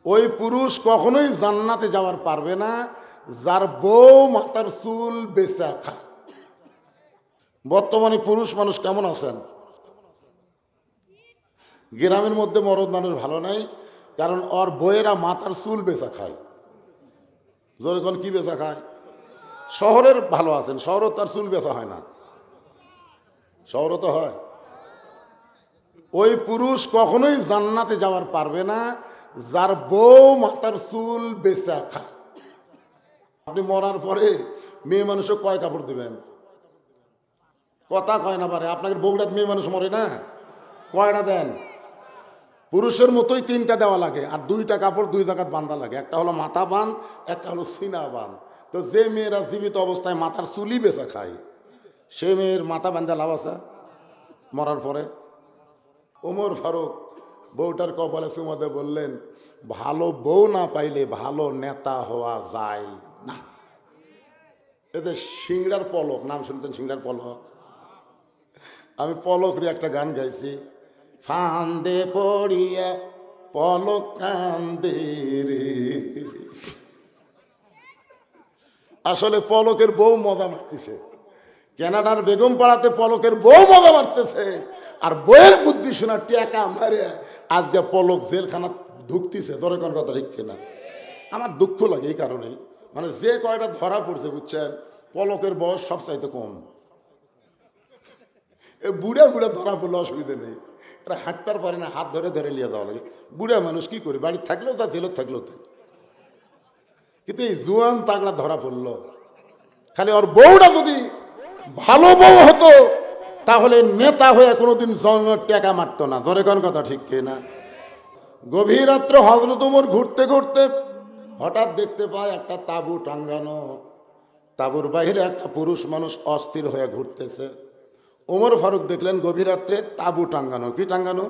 ওই পুরুষ কখনোই জান্নাতে যাওয়ার পারবে না যার বউ মাথার চুল বেচা খায়। বর্তমানে পুরুষ মানুষ কেমন আছেন? গ্রামের মধ্যে মরদ মানুষ ভালো নাই, কারণ ওর বইয়েরা মাথার চুল বেচা খায়। যখন কি বেচা খায়? শহরের ভালো আছেন, শহরও তার চুল বেচা হয় না, শহরও তো হয়। ওই পুরুষ কখনোই জান্নাতে যাওয়ার পারবে না যার বউ মাথার চুল বেচা খায়। আপনি মরার পরে মেয়ে মানুষও কয় কাপড় দিবেন? কথা কয় না পারে। আপনাকে বউটা মেয়ে মানুষ মরে না, কয়টা দেন? পুরুষের মতোই তিনটা দেওয়া লাগে, আর দুইটা কাপড় দুই জায়গায় বাঁধা লাগে। একটা হলো মাথা বাঁধ, একটা হলো সিনা বাঁধ। তো যে মেয়েরা জীবিত অবস্থায় মাথার চুলি বেচা খায়, সে মেয়ের মাথা বাঁধা লাভ আছে মরার পরে? ওমর ফারুক বউটার কপালে চুমাতে বললেন, ভালো বউ না পাইলে ভালো নেতা হওয়া যায় না। এতে সিংড়ার পলক, নাম শুনছেন? সিংড়ার পলক। আমি পলকরে একটা গান গাইছি, ফান্দে পড়িয়া পলক কান্দে রে। আসলে পলকের বউ মজা মারতেছে, ক্যানাডার বেগম পাড়াতে পলকের বউ মজা মারতেছে, আর বইয়ের বুদ্ধি শোনা টেকা মারে আজকে পলক জেলখানা ঢুকতেছে। ধরে কোন কথা ঠিক কিনা? আমার দুঃখ লাগে এই কারণেই, মানে যে কয়টা ধরা পড়ছে বুঝছেন, পলকের বয়স সবচাইতে কম। এ বুড়া বুড়া ধরা পড়লে অসুবিধা নেই, এরা হাঁটতে পারে না, হাত ধরে ধরে নিয়ে যাওয়া লাগে। বুড়া মানুষ কি করি, বাড়ি থাকলেও তা জেলত থাকলেও থাকে। কিন্তু এই জোয়ান তাগড়া ধরা পড়লো, খালি ওর বউটা যদি ভালো বউ হতো তাহলে নেতা হয়ে কোনোদিন জন্মের টেকা মারতো না। ধরে কোন কথা ঠিক কিনা? গভীর রাত্রে হযরত ওমর ঘুরতে ঘুরতে হঠাৎ দেখতে পায় একটা তাঁবু টাঙ্গানো, তাঁবুর বাইরে একটা পুরুষ মানুষ অস্থির হয়ে ঘুরতেছে। ওমর ফারুক দেখলেন গভীর রাত্রে তাঁবু টাঙ্গানো। কি টাঙ্গানো?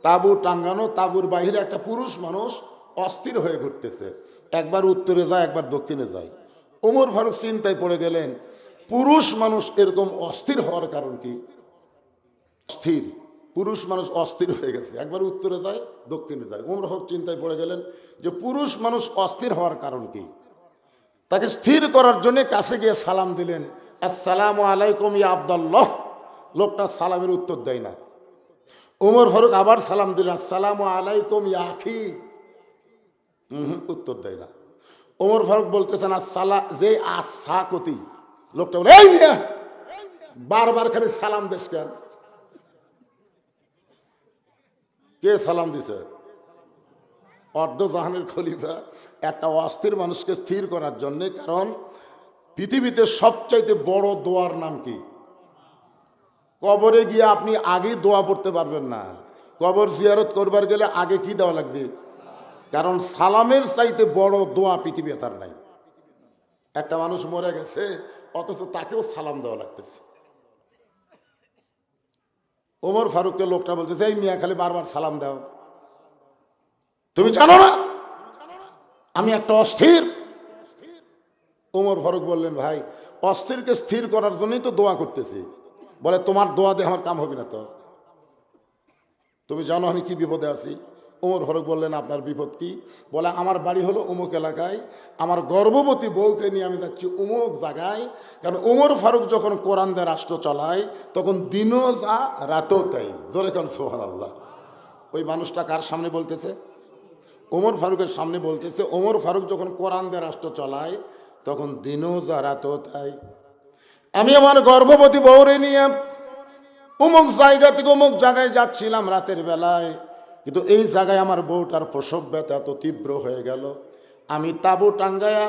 তাঁবু টাঙ্গানো, তাঁবুর বাইরে একটা পুরুষ মানুষ অস্থির হয়ে ঘুরতেছে, একবার উত্তরে যায় একবার দক্ষিণে যায়। ওমর ফারুক চিন্তায় পড়ে গেলেন, পুরুষ মানুষ এরকম অস্থির হওয়ার কারণ কি? অস্থির পুরুষ মানুষ অস্থির হয়ে গেছে, একবার উত্তরে যায় দক্ষিণে যায়। ওমর ফারুক চিন্তায় পড়ে গেলেন যে পুরুষ মানুষ অস্থির হওয়ার কারণ কি। তাকে স্থির করার জন্য কাছে গিয়ে সালাম দিলেন, আসসালামু আলাইকুম ইয়া আব্দুল্লাহ। লোকটা সালামের উত্তর দেয় না। ওমর ফারুক আবার সালাম দিলেন, আসসালামু আলাইকুম ইয়া আখি। উত্তর দেয় না। ওমর ফারুক বলতেছেন আসসালা, যে আসা কতি। লোকটা বলে, এই মিয়া বারবার খালি সালাম দেশ কেন? কে সালাম দিছে? অর্ধজাহানের খলিফা একটা অস্থির মানুষকে স্থির করার জন্যে। কারণ পৃথিবীতে সবচাইতে বড় দোয়ার নাম কি? কবরে গিয়ে আপনি আগে দোয়া পড়তে পারবেন না। কবর জিয়ারত করবার গেলে আগে কি দেওয়া লাগবে? কারণ সালামের চাইতে বড় দোয়া পৃথিবী তার নাই। একটা মানুষ মরে গেছে, অথচ তাকেও সালাম দেওয়া লাগতেছে। ওমর ফারুককে লোকটা বলতেছে, এই মিয়া খালি বারবার সালাম দাও, তুমি জানো না আমি একটা অস্থির? ওমর ফারুক বললেন, ভাই অস্থিরকে স্থির করার জন্যই তো দোয়া করতেছি। বলে, তোমার দোয়া দিয়ে আমার কাম হবে না তো, তুমি জানো আমি কি বিপদে আছি। ওমর ফারুক বললেন, আপনার বিপদ কি? বলে, আমার বাড়ি হলো অমুক এলাকায়, আমার গর্ভবতী বউকে নিয়ে আমি যাচ্ছি অমুক জায়গায়। কারণ ওমর ফারুক যখন কোরআন দিয়ে রাষ্ট্র চালায় তখন দিনও যা রাতও তাই। জোরে কান সুবহানাল্লাহ। ওই মানুষটা কার সামনে বলতেছে? ওমর ফারুকের সামনে বলতেছে, ওমর ফারুক যখন কোরআন দিয়ে রাষ্ট্র চালায় তখন দিনও যা রাতও তাই। আমি আমার গর্ভবতী বউরে নিয়ে অমুক জায়গা থেকে অমুক জায়গায় যাচ্ছিলাম রাতের বেলায়, কিন্তু এই জায়গায় আমার বউটার প্রসব ব্যথা এত তীব্র হয়ে গেল, আমি তাঁবু টাঙ্গায়া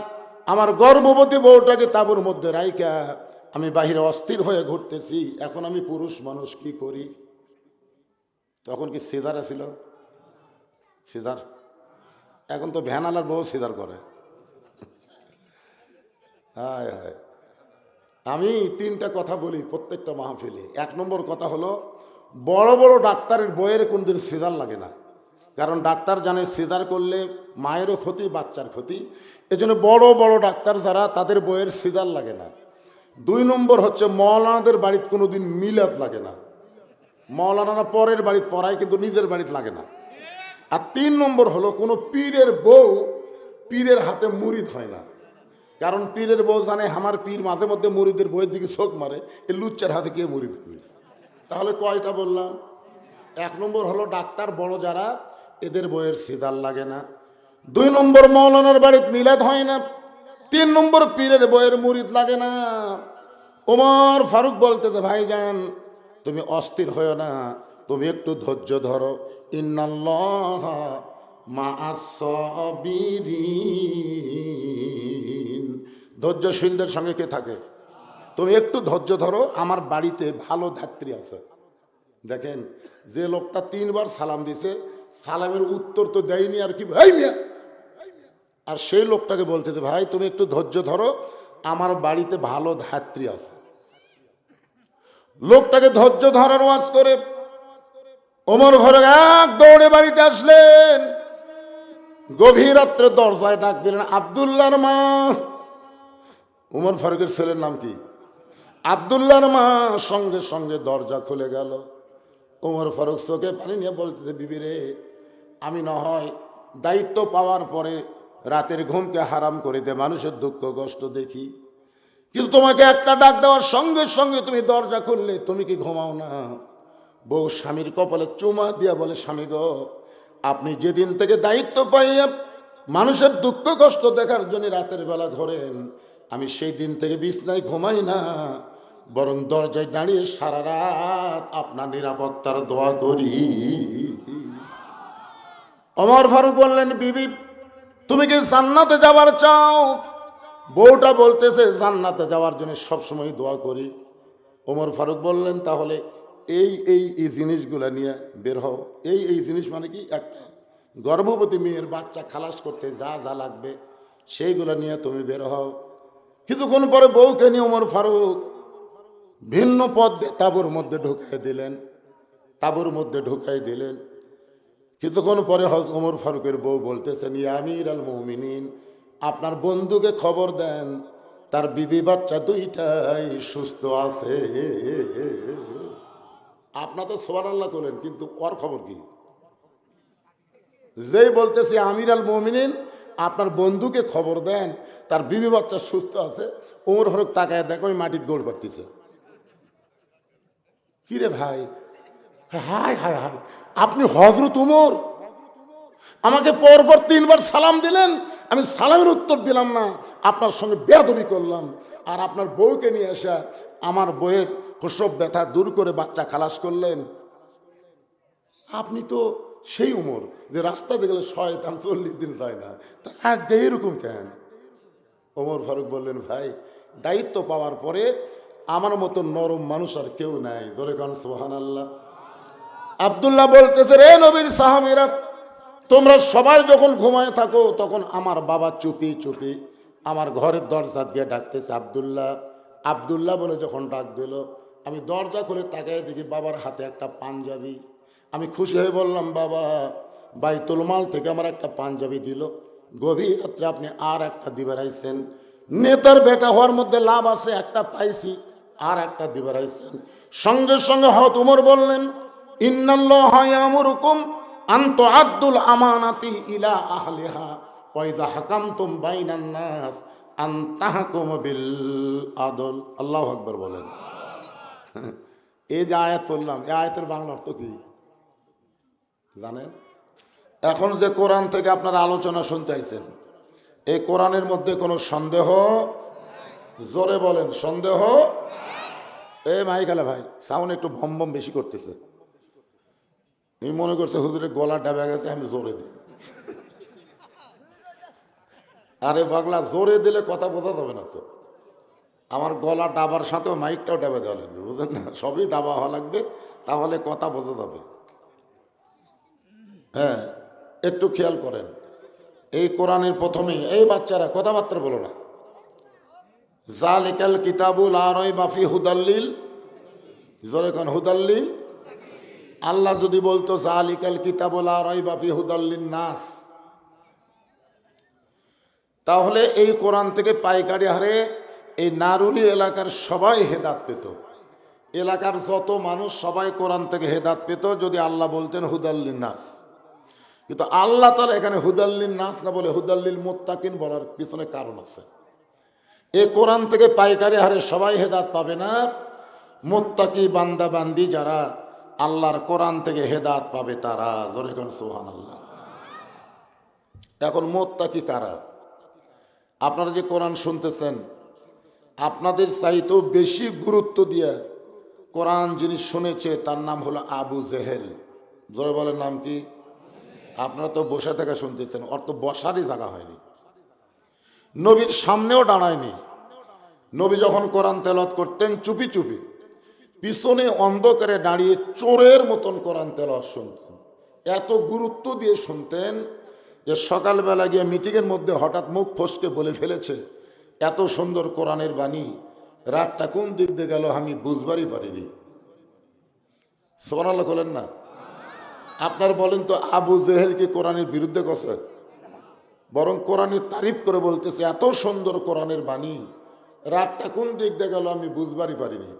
আমার গর্ভবতী বউটাকে তাঁবুর মধ্যে রাইকা আমি বাহিরে অস্থির হয়ে ঘুরতেছি। এখন আমি পুরুষ মানুষ কি করি? তখন কি সিজার ছিল? সিজার? এখন তো ভ্যানালার বউ সিজার করে। হায় হায়। আমি তিনটা কথা বলি প্রত্যেকটা মাহফিলে। এক নম্বর কথা হলো, বড় বড় ডাক্তারের বইয়ের কোনদিন সিজার লাগে না, কারণ ডাক্তার জানে সিজার করলে মায়েরও ক্ষতি বাচ্চার ক্ষতি, এজন্য বড় বড় ডাক্তার যারা তাদের বইয়ের সিজার লাগে না। দুই নম্বর হচ্ছে, মৌলানাদের বাড়িতে কোনোদিন মিলাদ লাগে না। মৌলানারা পরের বাড়িতে পড়ায় কিন্তু নিজের বাড়িতে লাগে না। আর 3 নম্বর হলো কোনো পীরের বউ পীরের হাতে মুরিদ হয় না। কারণ পীরের বউ জানে আমার পীর মাঝে মধ্যে মুরিদের বইয়ের দিকে চোখ মারে, এই লুচ্চার হাতে কে মুরিদ হবে? তাহলে কয়টা বললাম? 1 নম্বর হলো ডাক্তার বড় যারা, এদের বইয়ের সিদার লাগে না। 2 নম্বর মৌলানার বাড়িতে মিলাদ হয় না। 3 নম্বর পীরের বইয়ের মুরিদ লাগে না। ওমর ফারুক বলতেছে, ভাইজান তুমি অস্থির হয়েও না, তুমি একটু ধৈর্য ধরো। ইন্নাল্লাহ মা'আস সাবিরিন, ধৈর্যশীলদের সঙ্গে কে থাকে? তুমি একটু ধৈর্য ধরো, আমার বাড়িতে ভালো ধাত্রী আছে। দেখেন, যে লোকটা 3 বার সালাম দিছে, সালামের উত্তর তো দেয়নি, আর কি ভাই মিয়া, আর সেই লোকটাকে বলছে যে ভাই তুমি একটু ধৈর্য ধরো, আমার বাড়িতে ভালো ধাত্রী আছে। লোকটাকে ধৈর্য ধরার ওয়াজ করে ওমর ফারুক এক দৌড়ে বাড়িতে আসলেন। গভীর রাত্রে দরজায় ডাক দিলেন, আব্দুল্লাহর মা। ওমর ফারুকের ছেলের নাম কি? আব্দুল্লাহর মা। সঙ্গে সঙ্গে দরজা খুলে গেল। ওমর ফারুক চোখে পানি নিয়ে বলতেছে, বিবি রে, আমি না হয় দায়িত্ব পাওয়ার পরে রাতের ঘুমকে হারাম করে দে, মানুষের দুঃখ কষ্ট দেখি, কিন্তু তোমাকে একটা ডাক দেওয়ার সঙ্গে সঙ্গে তুমি দরজা খুললে, তুমি কি ঘুমাও না? বউ স্বামীর কপালে চুমা দিয়া বলে, স্বামী গো, আপনি যেদিন থেকে দায়িত্ব পাইয়া মানুষের দুঃখ কষ্ট দেখার জন্য রাতের বেলা ঘোরেন, আমি সেই দিন থেকে বিছনায় ঘুমাই না, বরং দরজায় দাঁড়িয়ে সারা রাত আপনার নিরাপত্তার দোয়া করি। ওমর ফারুক বললেন, বিবি তুমি কি জান্নাতে যাবার চাও? বউটা বলতেছে, জান্নাতে যাওয়ার জন্য সবসময় দোয়া করি। ওমর ফারুক বললেন, তাহলে এই এই এই জিনিসগুলো নিয়ে বের হও। এই জিনিস মানে কি? একটা গর্ভবতী মেয়ের বাচ্চা খালাস করতে যা যা লাগবে সেইগুলো নিয়ে তুমি বের হও। কিছুক্ষণ পরে বউকে নিয়ে ওমর ফারুক ভিন্ন পথ তাঁবুর মধ্যে ঢুকাই দিলেন। তাঁবুর মধ্যে ঢুকাই দিলেন। কিছুক্ষণ পরে ওমর ফারুকের বউ বলতেছেন, ইয়া আমির আল মুমিনিন, আপনার বন্ধুকে খবর দেন, তার বিবি বাচ্চা দুইটাই সুস্থ আছে। আপনার তো সুবহানাল্লাহ করলেন, কিন্তু ওর খবর কি? যেই বলতেছে আমির আল মুমিনিন, আপনার বন্ধুকে খবর দেন, তার বিবি বাচ্চা সুস্থ আছে, ওমর ফারুক তাকায় দেখো ওই মাটির দৌড় পারতেছে। কিরে ভাই, হায় হায় হায়, আপনি হযরত ওমর, আমাকে পরপর 3 বার সালাম দিলেন, আমি সালামের উত্তর দিলাম না, আপনার সঙ্গে বেয়াদবি করলাম, আর আপনার বউকে নিয়ে আসা আমার বউয়ের প্রসব ব্যথা দূর করে বাচ্চা খালাস করলেন। আপনি তো সেই উমর যে রাস্তাতে গেলে শয়তান 40 দিন যায় না, তা আজকে এরকম কেন? ওমর ফারুক বললেন, ভাই দায়িত্ব পাওয়ার পরে আমার মতো নরম মানুষ আর কেউ নাই। ধরে কারণ সুবহানাল্লাহ। আব্দুল্লাহ বলতেছে, রে নবীর সাহাবীরা, তোমরা সবাই যখন ঘুমায় থাকো তখন আমার বাবা চুপি চুপি আমার ঘরের দরজা দিয়ে ডাকতেছে, আব্দুল্লাহ আব্দুল্লাহ বলে যখন ডাক দিল, আমি দরজা খুলে তাকায় দেখি বাবার হাতে একটা পাঞ্জাবি। আমি খুশি হয়ে বললাম, বাবা বাইতুল মাল থেকে আমার একটা পাঞ্জাবি দিল, গভীর রাত্রে আপনি আর একটা দিবে রাইছেন। নেতার বেটা হওয়ার মধ্যে লাভ আছে, একটা পাইছি, আর একটা দিবে রাইছেন। সঙ্গে সঙ্গে হযরত ওমর বললেন, ইন্নাল্লাহা ইয়ামুরুকুম আন তুআদ্দুল আমানাতি ইলা আহলিহা ওয়া ইযা হাকামতুম বাইনান নাস আন তাহকুমু বিল আদল। আল্লাহু আকবার বলেন। এই যে আয়াত পড়লাম, এই আয়াতের বাংলা অর্থ কি জানেন? এখন যে কোরআন থেকে আপনারা আলোচনা শুনতে আইছেন, এই কোরআনের মধ্যে কোনো সন্দেহ, জোরে বলেন সন্দেহ। এ মাইকালা ভাই, সাউন্ড একটু ভম ভম বেশি করতেছে। আমি মনে করছে হুজুরের গলা ডাবে গেছে, আমি জোরে দিই। আরে পাগলা, জোরে দিলে কথা বোঝা যাবে না তো। আমার গলা ডাবার সাথেও মাইকটাও ডাবে দেওয়া লাগবে, বুঝলেন না? সবই ডাবা হওয়া লাগবে, তাহলে কথা বোঝা যাবে। হ্যাঁ, একটু খেয়াল করেন। এই কোরআনের প্রথমেই, এই বাচ্চারা কথাবার্তা বলো না, যালিকাল কিতাবু লা রাইবা ফিহি হুদাল্লিল, জোরে কোন হুদাল্লিল। আল্লাহ যদি বলতো যালিকাল কিতাবু লা রাইবা ফিহি হুদাল্লিন নাস, তাহলে এই কোরআন থেকে পাইকারি হারে এই নারুলি এলাকার সবাই হেদাত পেত। এলাকার যত মানুষ সবাই কোরআন থেকে হেদাত পেত যদি আল্লাহ বলতেন হুদাল্লিন নাস। কিন্তু আল্লাহ তাআলা এখানে হুদাল্লিন নাস না বলে হুদাল্লিল মুত্তাকিন বলার পিছনে কারণ আছে। এই কোরআন থেকে পাইকারি হারে সবাই হেদায়েত পাবে না, মুত্তাকি বান্দা বান্দি যারা আল্লাহর কোরআন থেকে হেদায়েত পাবে তারা। জোরে কোন সুবহানাল্লাহ। এখন মুত্তাকি কারা? আপনারা যে কোরআন শুনতেছেন, আপনাদের চাইতেও বেশি গুরুত্ব দিয়ে কোরআন যিনি শুনেছে তার নাম হলো আবু জেহেল। জোরে বলেন নাম কি? আপনারা তো বসে থেকে শুনতেছেন, ওর তো বসারই জায়গা হয়নি, নবীর সামনেও দাঁড়ায়নি। নবী যখন কোরআন তেলাওয়াত করতেন চুপি চুপি পিছনে অন্ধকারে দাঁড়িয়ে চোরের মতন কোরআন তেলাওয়াত শুনতেন। এত গুরুত্ব দিয়ে শুনতেন যে সকালবেলা গিয়ে মিটিংয়ের মধ্যে হঠাৎ মুখ ফসকে বলে ফেলেছে, এত সুন্দর কোরআনের বাণী, রাতটা কোন দিক দিয়ে গেল আমি বুঝবারই পারিনি। সুবহানাল্লাহ বলেন না? আপনার বলেন তো আবু জেহেল কি কোরআনের বিরুদ্ধে গেছে? বরং কোরআনের তারিফ করে বলতেছে, এত সুন্দর কোরআনের বাণী, রাতটা কোন দিক দিয়ে গেল আমি বুঝবারই পারিনি।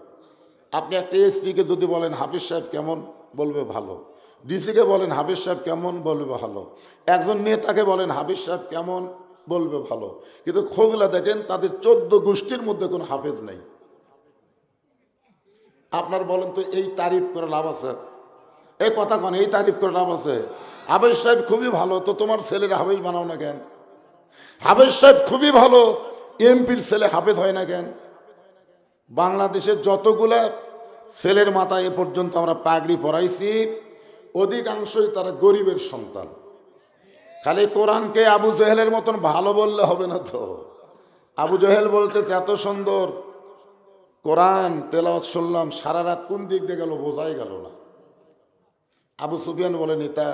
আপনি একটা এসপিকে যদি বলেন হাফিজ সাহেব কেমন, বলবে ভালো। ডিসিকে বলেন হাফিজ সাহেব কেমন, বলবে ভালো। একজন নেতাকে বলেন হাফিজ সাহেব কেমন, বলবে ভালো। কিন্তু খোঁজলা দেখেন তাদের 14 গোষ্ঠীর মধ্যে কোনো হাফেজ নেই। আপনার বলেন তো এই তারিফ করে লাভ আছে? এই কথা কন, এই তারিফ করে লাভ আছে? হাফেজ সাহেব খুবই ভালো, তো তোমার ছেলেরা হাফেজ বানাও না কেন? হাফেজ সাহেব খুবই ভালো, এমপির ছেলে হাফেজ হয় না কেন? বাংলাদেশের যতগুলা ছেলের মাথায় এ পর্যন্ত আমরা পাগড়ি পরাইছি, অধিকাংশই তারা গরিবের সন্তান। খালি কোরআনকে আবু জেহেলের মতন ভালো বললে হবে না তো। আবু জেহেল বলতেছে এত সুন্দর কোরআন তেলাওয়াত শুনলাম, সারা রাত কোন দিক দিয়ে গেল বোঝাই গেল না। আবু সুফিয়ান বলে, নেতা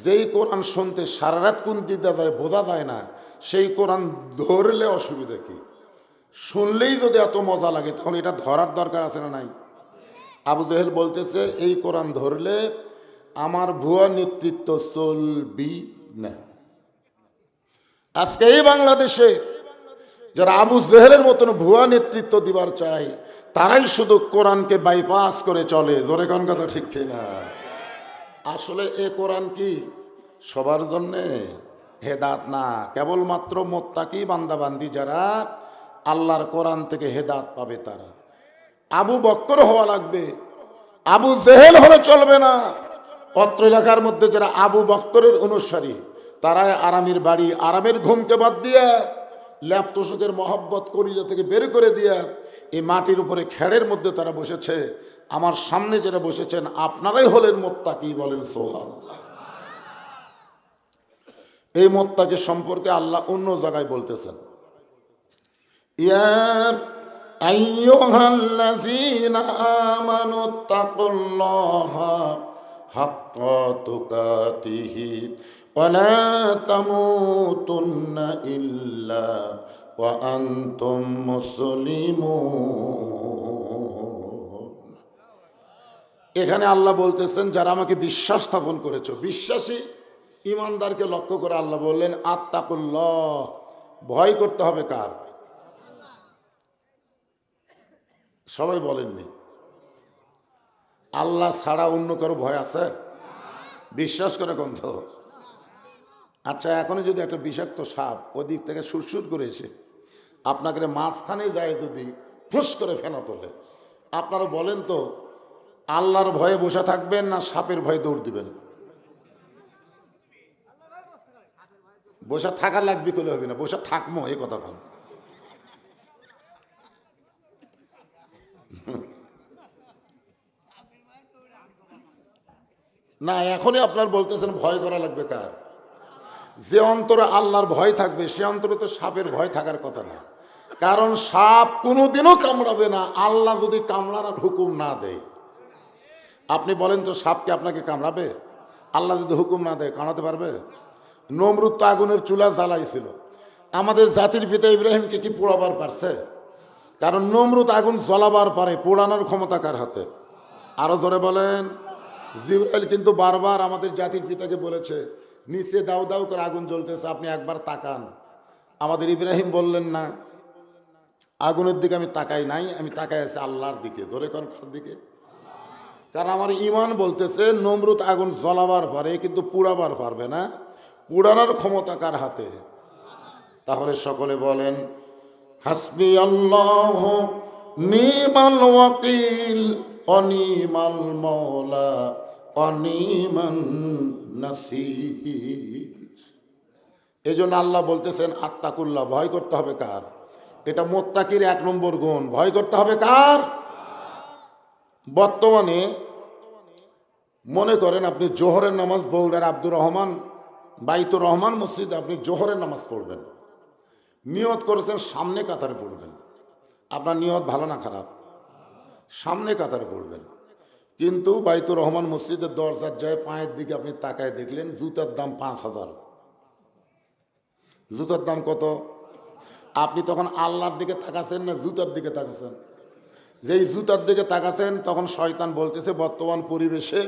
যেই কোরআন শুনতে সারা রাত কোন দিক দিয়ে যায় বোঝা যায় না, সেই কোরআন ধরলে অসুবিধা কি? শুনলেই যদি এত মজা লাগে তাহলে এটা ধরার দরকার আছে না নাই? আবু জেহেল বলতেছে এই কোরআন ধরলে আমার ভুয়া নেতৃত্ব চলবি না। আজকে এই বাংলাদেশে যারা আবু জেহেলের মতন ভুয়া নেতৃত্ব দিবার চায় তারাই শুধু কোরআনকে বাইপাস করে চলে। জোরে কোন কথা ঠিক কিনা? আসলে এ কোরআন কি সবার জন্যে? হেদাত না, কেবলমাত্র মুত্তাকি বান্দাবান্দি যারা আল্লাহর কোরআন থেকে হেদাত পাবে তারা। আবু বক্কর হওয়া লাগবে, আবু জেহেল হলে চলবে না। অত্র এলাকার মধ্যে যারা আবু বক্করের অনুসারী তারাই আরামের বাড়ি, আরামের ঘুমকে বাদ দিয়ে ল্যাপ তোষকের মহব্বত কলিজা থেকে বের করে দিয়ে এই মাটির উপরে খেড়ের মধ্যে তারা বসেছে। আমার সামনে যারা বসেছেন আপনারাই হলেন মুত্তাকি। বলেন সুবহানাল্লাহ। এই মুত্তাকি সম্পর্কে আল্লাহ অন্য জায়গায় বলতেছেন, ইয়া আইয়ুহাল্লাযীনা আমানুত্তাকুল্লাহা হাক্কা তুকাতিহি ওয়া লা তামুতুন্না ইল্লা ওয়া আনতুম মুসলিমুন। এখানে আল্লাহ বলতেছেন যারা আমাকে বিশ্বাস স্থাপন করেছো, বিশ্বাসী ইমানদারকে লক্ষ্য করে আল্লাহ বললেন আত্তাকুল্লাহ, ভয় করতে হবে কার? সবাই বলেননি। আল্লাহ ছাড়া অন্য কারো ভয় আছে? বিশ্বাস করে গন্ধ। আচ্ছা, এখনই যদি একটা বিষাক্ত সাপ ওদিক থেকে সুরসুর করে এসে আপনাকে মাঝখানে যায় যদি ফুস করে ফেনা তোলে, আপনারা বলেন তো আল্লাহর ভয়ে বসে থাকবেন না সাপের ভয়ে দৌড় দিবেন? বসে থাকা লাগবে করলে হবে না, বসে থাকবো এই কথা বল। না, এখনই আপনার বলতেছেন ভয় করা লাগবে কার? যে অন্তরে আল্লাহর ভয় থাকবে সে অন্তরে তো সাপের ভয় থাকার কথা না। কারণ সাপ কোনোদিনও কামড়াবে না আল্লাহ যদি কামড়ানোর হুকুম না দেয়। আপনি বলেন তো সাপকে আপনাকে কামড়াবে? আল্লাহ যদি হুকুম না দেয় কামড়াতে পারবে? নমরুদ তো আগুনের চুলা জ্বালাইছিল, আমাদের জাতির পিতা ইব্রাহিমকে কি পোড়াবার পারছে? কারণ নমরুদ আগুন জ্বলাবার পারে, পোড়ানোর ক্ষমতা কার হাতে? আরো জোরে বলেন। জিবরাইল কিন্তু বারবার আমাদের জাতির পিতাকে বলেছে নিচে দাউ দাউ করে আগুন জ্বলতেছে, আপনি একবার তাকান। আমাদের ইব্রাহিম বললেন না, আগুনের দিকে আমি তাকাই নাই, আমি তাকাই আছি আল্লাহর দিকে। জোরে কোন কার দিকে? কারণ আমার ইমান বলতেছে নমরুদ আগুন জ্বলাবার পারে কিন্তু পুড়াবার পারবে না, পুড়ানোর ক্ষমতা কার হাতে? তাহলে সকলে বলেন হাসবি আল্লাহ নিমাল ওয়াকিল অনিমাল মওলা অনিমান নাসির। এই জন্য আল্লাহ বলতেছেন আত্তাকুল্লাহ, ভয় করতে হবে কার? এটা মুত্তাকির 1 নম্বর গুণ, ভয় করতে হবে কার? বর্তমানে মনে করেন আপনি জোহরের নামাজ বগুড়ার আব্দুর রহমান বাইতুর রহমান মসজিদে আপনি জোহরের নামাজ পড়বেন, নিয়ত করেছেন সামনে কাতারে পড়বেন। আপনার নিয়ত ভালো না খারাপ? সামনে কাতারে পড়বেন, কিন্তু বাইতুর রহমান মসজিদের দরজার যায় পায়ের দিকে আপনি তাকায় দেখলেন জুতার দাম 5,000। জুতার দাম কত? আপনি তখন আল্লাহর দিকে তাকাচ্ছেন না জুতার দিকে তাকাচ্ছেন? যেই জুতার দিকে তাকাচ্ছেন তখন শয়তান বলতেছে বর্তমান পরিবেশে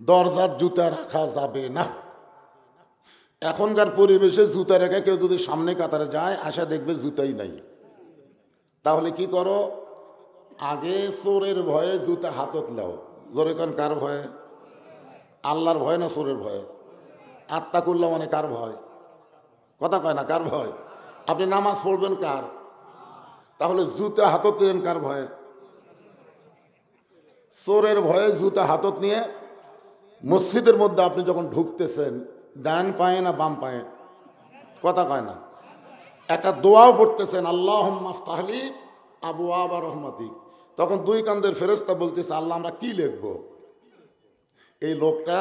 দরজার জুতা রাখা যাবে না। এখনকার পরিবেশে জুতা রেখে কেউ যদি সামনে কাতারে যায় আসা দেখবে জুতাই নাই। তাহলে কি করো? আগে চোরের ভয়ে জুতা হাতত লাও। জোরে কান কার ভয়ে? আল্লাহর ভয় না চোরের ভয়ে? আত্তাকুল্লাহ মানে কার ভয়? কথা কয় না, কার ভয়? আপনি নামাজ পড়বেন কার? তাহলে জুতা হাতত নিলেন কার ভয়ে? চোরের ভয়ে জুতা হাতত নিয়ে মসজিদের মধ্যে আপনি যখন ঢুকতেছেন ডান পায়ে না বাম পায়ে? কথা কয় না। একটা দোয়াও পড়তেছেন আল্লাহুম্মা আফতাহলি আবওয়াবা রহমাতিক, তখন 2 কান্দের ফেরেশতা বলতেছে আল্লাহ আমরা কি লিখব? এই লোকটা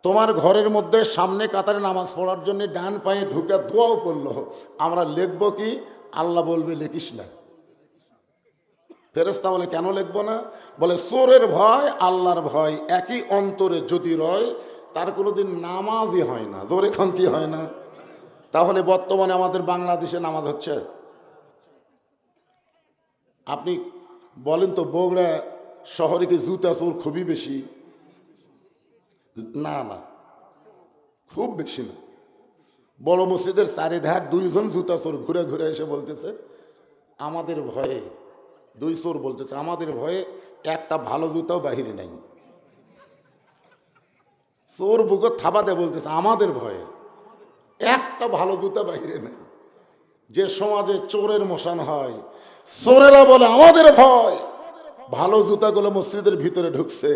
তোমার ঘরের মধ্যে সামনে কাতারে নামাজ পড়ার জন্য ডান পায়ে ঢুকে দোয়াও পড়লো, আমরা লিখব কি? আল্লাহ বলবে লিখিস না। ফেরেশতা বলে কেন লিখব না? বলে চোরের ভয় আল্লাহর ভয় একই অন্তরে যদি রয় তার কোনোদিন নামাজই হয় না। জোরে এখন কি হয় না? তাহলে বর্তমানে আমাদের বাংলাদেশে নামাজ হচ্ছে? আপনি বলেন তো বগুড়া শহরে কি জুতা চোর খুবই বেশি? না না, খুব বেশি না। বড় মসজিদের চারিধার 2 জন জুতা চোর ঘুরে ঘুরে এসে বলতেছে আমাদের ভয়ে, 2 চোর বলতেছে আমাদের ভয়ে একটা ভালো জুতাও বাহিরে নাই। চোর বুকে থাবা দেয় বলতেছে আমাদের ভয়ে একটা ভালো জুতা বাহিরে নেই। যে সমাজে চোরের মশান হয় চোরেরা বলে আমাদের ভয়, ভালো জুতাগুলো মসজিদের ভিতরে ঢুকছে।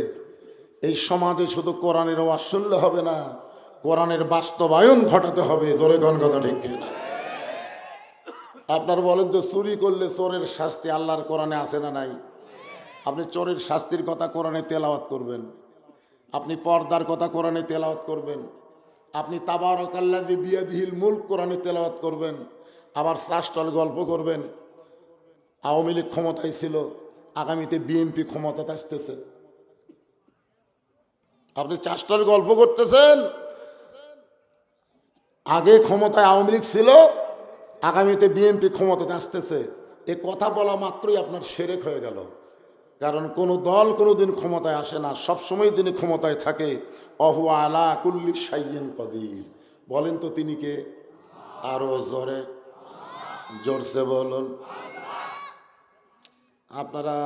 এই সমাজে শুধু কোরআনের ওয়াজ শুনলে হবে না, কোরআনের বাস্তবায়ন ঘটাতে হবে। জোরে গণ কথা ঠিক কিনা? আপনার বলেন তো চুরি করলে চোরের শাস্তি আল্লাহর কোরআনে আছে না নাই? আপনি চোরের শাস্তির কথা কোরআনে তেলাওয়াত করবেন, আপনি পর্দার কথা কোরআনে তেলাওয়াত করবেন, আপনি তাবারাকাল্লাযী বিয়াদিহিল মুলক কোরআনে তেলাওয়াত করবেন, আবার চাষটল গল্প করবেন আওয়ামী লীগ ক্ষমতায় ছিল, আগামীতে বিএনপি ক্ষমতাতে আসতেছে। আপনি চাষটল গল্প করতেছেন, আগে ক্ষমতায় আওয়ামী লীগ ছিল, আগামীতে বিএনপি ক্ষমতাতে আসতেছে। এ কথা বলা মাত্রই আপনার শিরক হয়ে গেল। কারণ কোনো দল কোনোদিন ক্ষমতায় আসে না, সবসময় যিনি ক্ষমতায় থাকে অহুয়া আলা কুল্লি শাইইন কদির। বলেন তো তিনি কে? আরো জোরে, জোরসে বলুন। আপনারা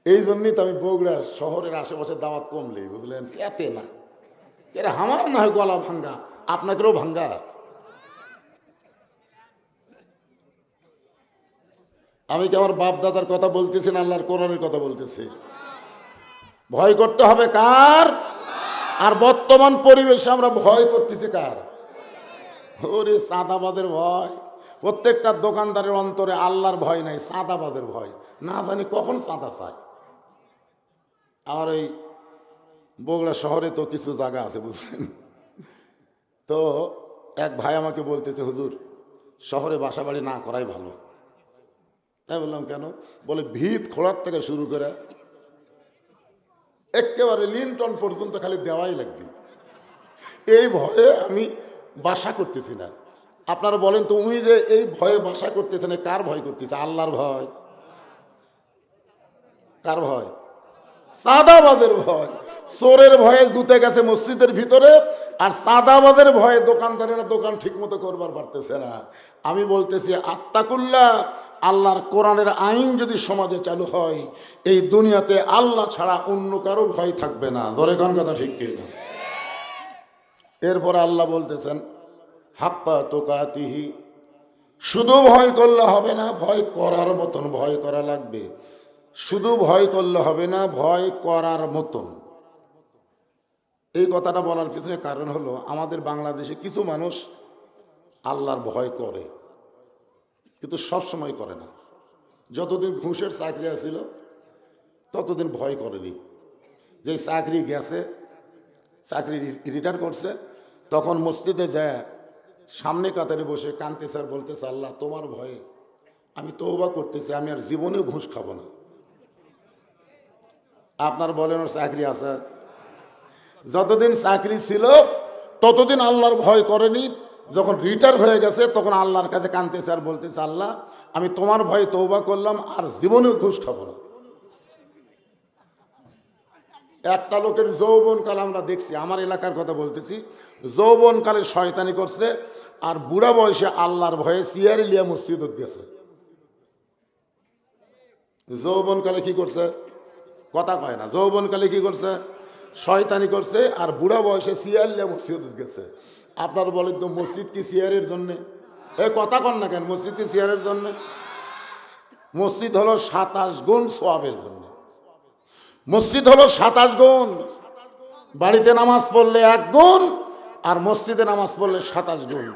এই জন্যই তো আমি বগুড়া শহরের আশেপাশে দাওয়াত কমলে, বুঝলেন? এতে না এরা আমার না হয় গলা ভাঙ্গা, আপনাদেরও ভাঙ্গা। আমি কি আমার বাপ দাদার কথা বলতেছি না আল্লাহর কোরআনের কথা বলতেছি? ভয় করতে হবে কার? আর বর্তমান পরিবেশে আমরা ভয় করতেছি কার? ওরে চাঁদাবাদের ভয়। প্রত্যেকটা দোকানদারের অন্তরে আল্লাহর ভয় নাই, চাঁদাবাদের ভয়। না জানি কখন চাঁদা চায়। আমার এই বগুড়া শহরে তো কিছু জায়গা আছে, বুঝলেন তো। এক ভাই আমাকে বলতেছে হুজুর শহরে বাসা বাড়ি না করাই ভালো। তাই বললাম কেন? বলে ভিত খোঁড়ার থেকে শুরু করে একেবারে লিন্টন পর্যন্ত খালি দেওয়াই লাগবে। এই ভয়ে আমি বাসা করতেছি না। আপনারা বলেন তো উনি যে এই ভয়ে বাসা করতেছেন কার ভয় করতেছে? আল্লাহর ভয়? কার ভয়? চাঁদাবাজের ভয়। চোরের ভয়ে জুতে গেছে মসজিদের ভিতরে, আর চাঁদাবাজের ভয়ে দোকানদারেরা দোকান ঠিক মতো করবার পারতেছে না। আমি বলতেছি আত্তাকুল্লাহ, আল্লাহর কোরআনের আইন যদি সমাজে চালু হয়, এই দুনিয়াতে আল্লাহ ছাড়া অন্য কারো ভয় থাকবে না। ধরে কোন কথা ঠিক কিনা? এরপর আল্লাহ বলতেছেন হাক্কা তুকাতিহি, শুধু ভয় করলে হবে না, ভয় করার মতন ভয় করা লাগবে। শুধু ভয় করলে হবে না, ভয় করার মতন। এই কথাটা বলার পিছনে কারণ হলো, আমাদের বাংলাদেশে কিছু মানুষ আল্লাহর ভয় করে, কিন্তু সব সময় করে না। যতদিন ঘুষের চাকরি আছিল ততদিন ভয় করেনি। যে চাকরি গেছে, চাকরি রিটায়ার করছে, তখন মসজিদে যায় সামনে কাতারে বসে কানতেছে আর বলতেছে, আল্লাহ তোমার ভয়ে আমি তওবা করতেছি, আমি আর জীবনেও ঘুষ খাবো না। আপনার বলেন ওর চাকরি আছে? যতদিন চাকরি ছিল ততদিন আল্লাহর ভয় করেনি। যখন রিটায়ার হয়ে গেছে তখন আল্লাহর কাছে কানতেছে আর বলতেছে, আল্লাহ আমি তোমার ভয়ে তওবা করলাম, আর জীবনেও ঘুষ খাবো না। একটা লোকের যৌবনকাল আমরা দেখছি, আমার এলাকার কথা বলতেছি, যৌবনকালে শয়তানি করছে, আর বুড়া বয়সে আল্লাহর ভয়ে সিয়ারি লিয়া মসজিদত গেছে। যৌবনকালে কি করছে? কথা কয় না। যৌবনকালে কি করছে? শয়তানি করছে, আর বুড়া বয়সে সিয়ার লিয়া মসজিদত গেছে। আপনার বলেন তো, মসজিদ কি সিয়ারের জন্যে? কথা কন না কেন? মসজিদ কি সিয়ারের জন্যে? মসজিদ হলো 27 গুণ সওয়াবের জন্য। মসজিদ হলো 27 গুণ। বাড়িতে নামাজ পড়লে 1 গুণ, আর মসজিদে নামাজ পড়লে 27 গুণ।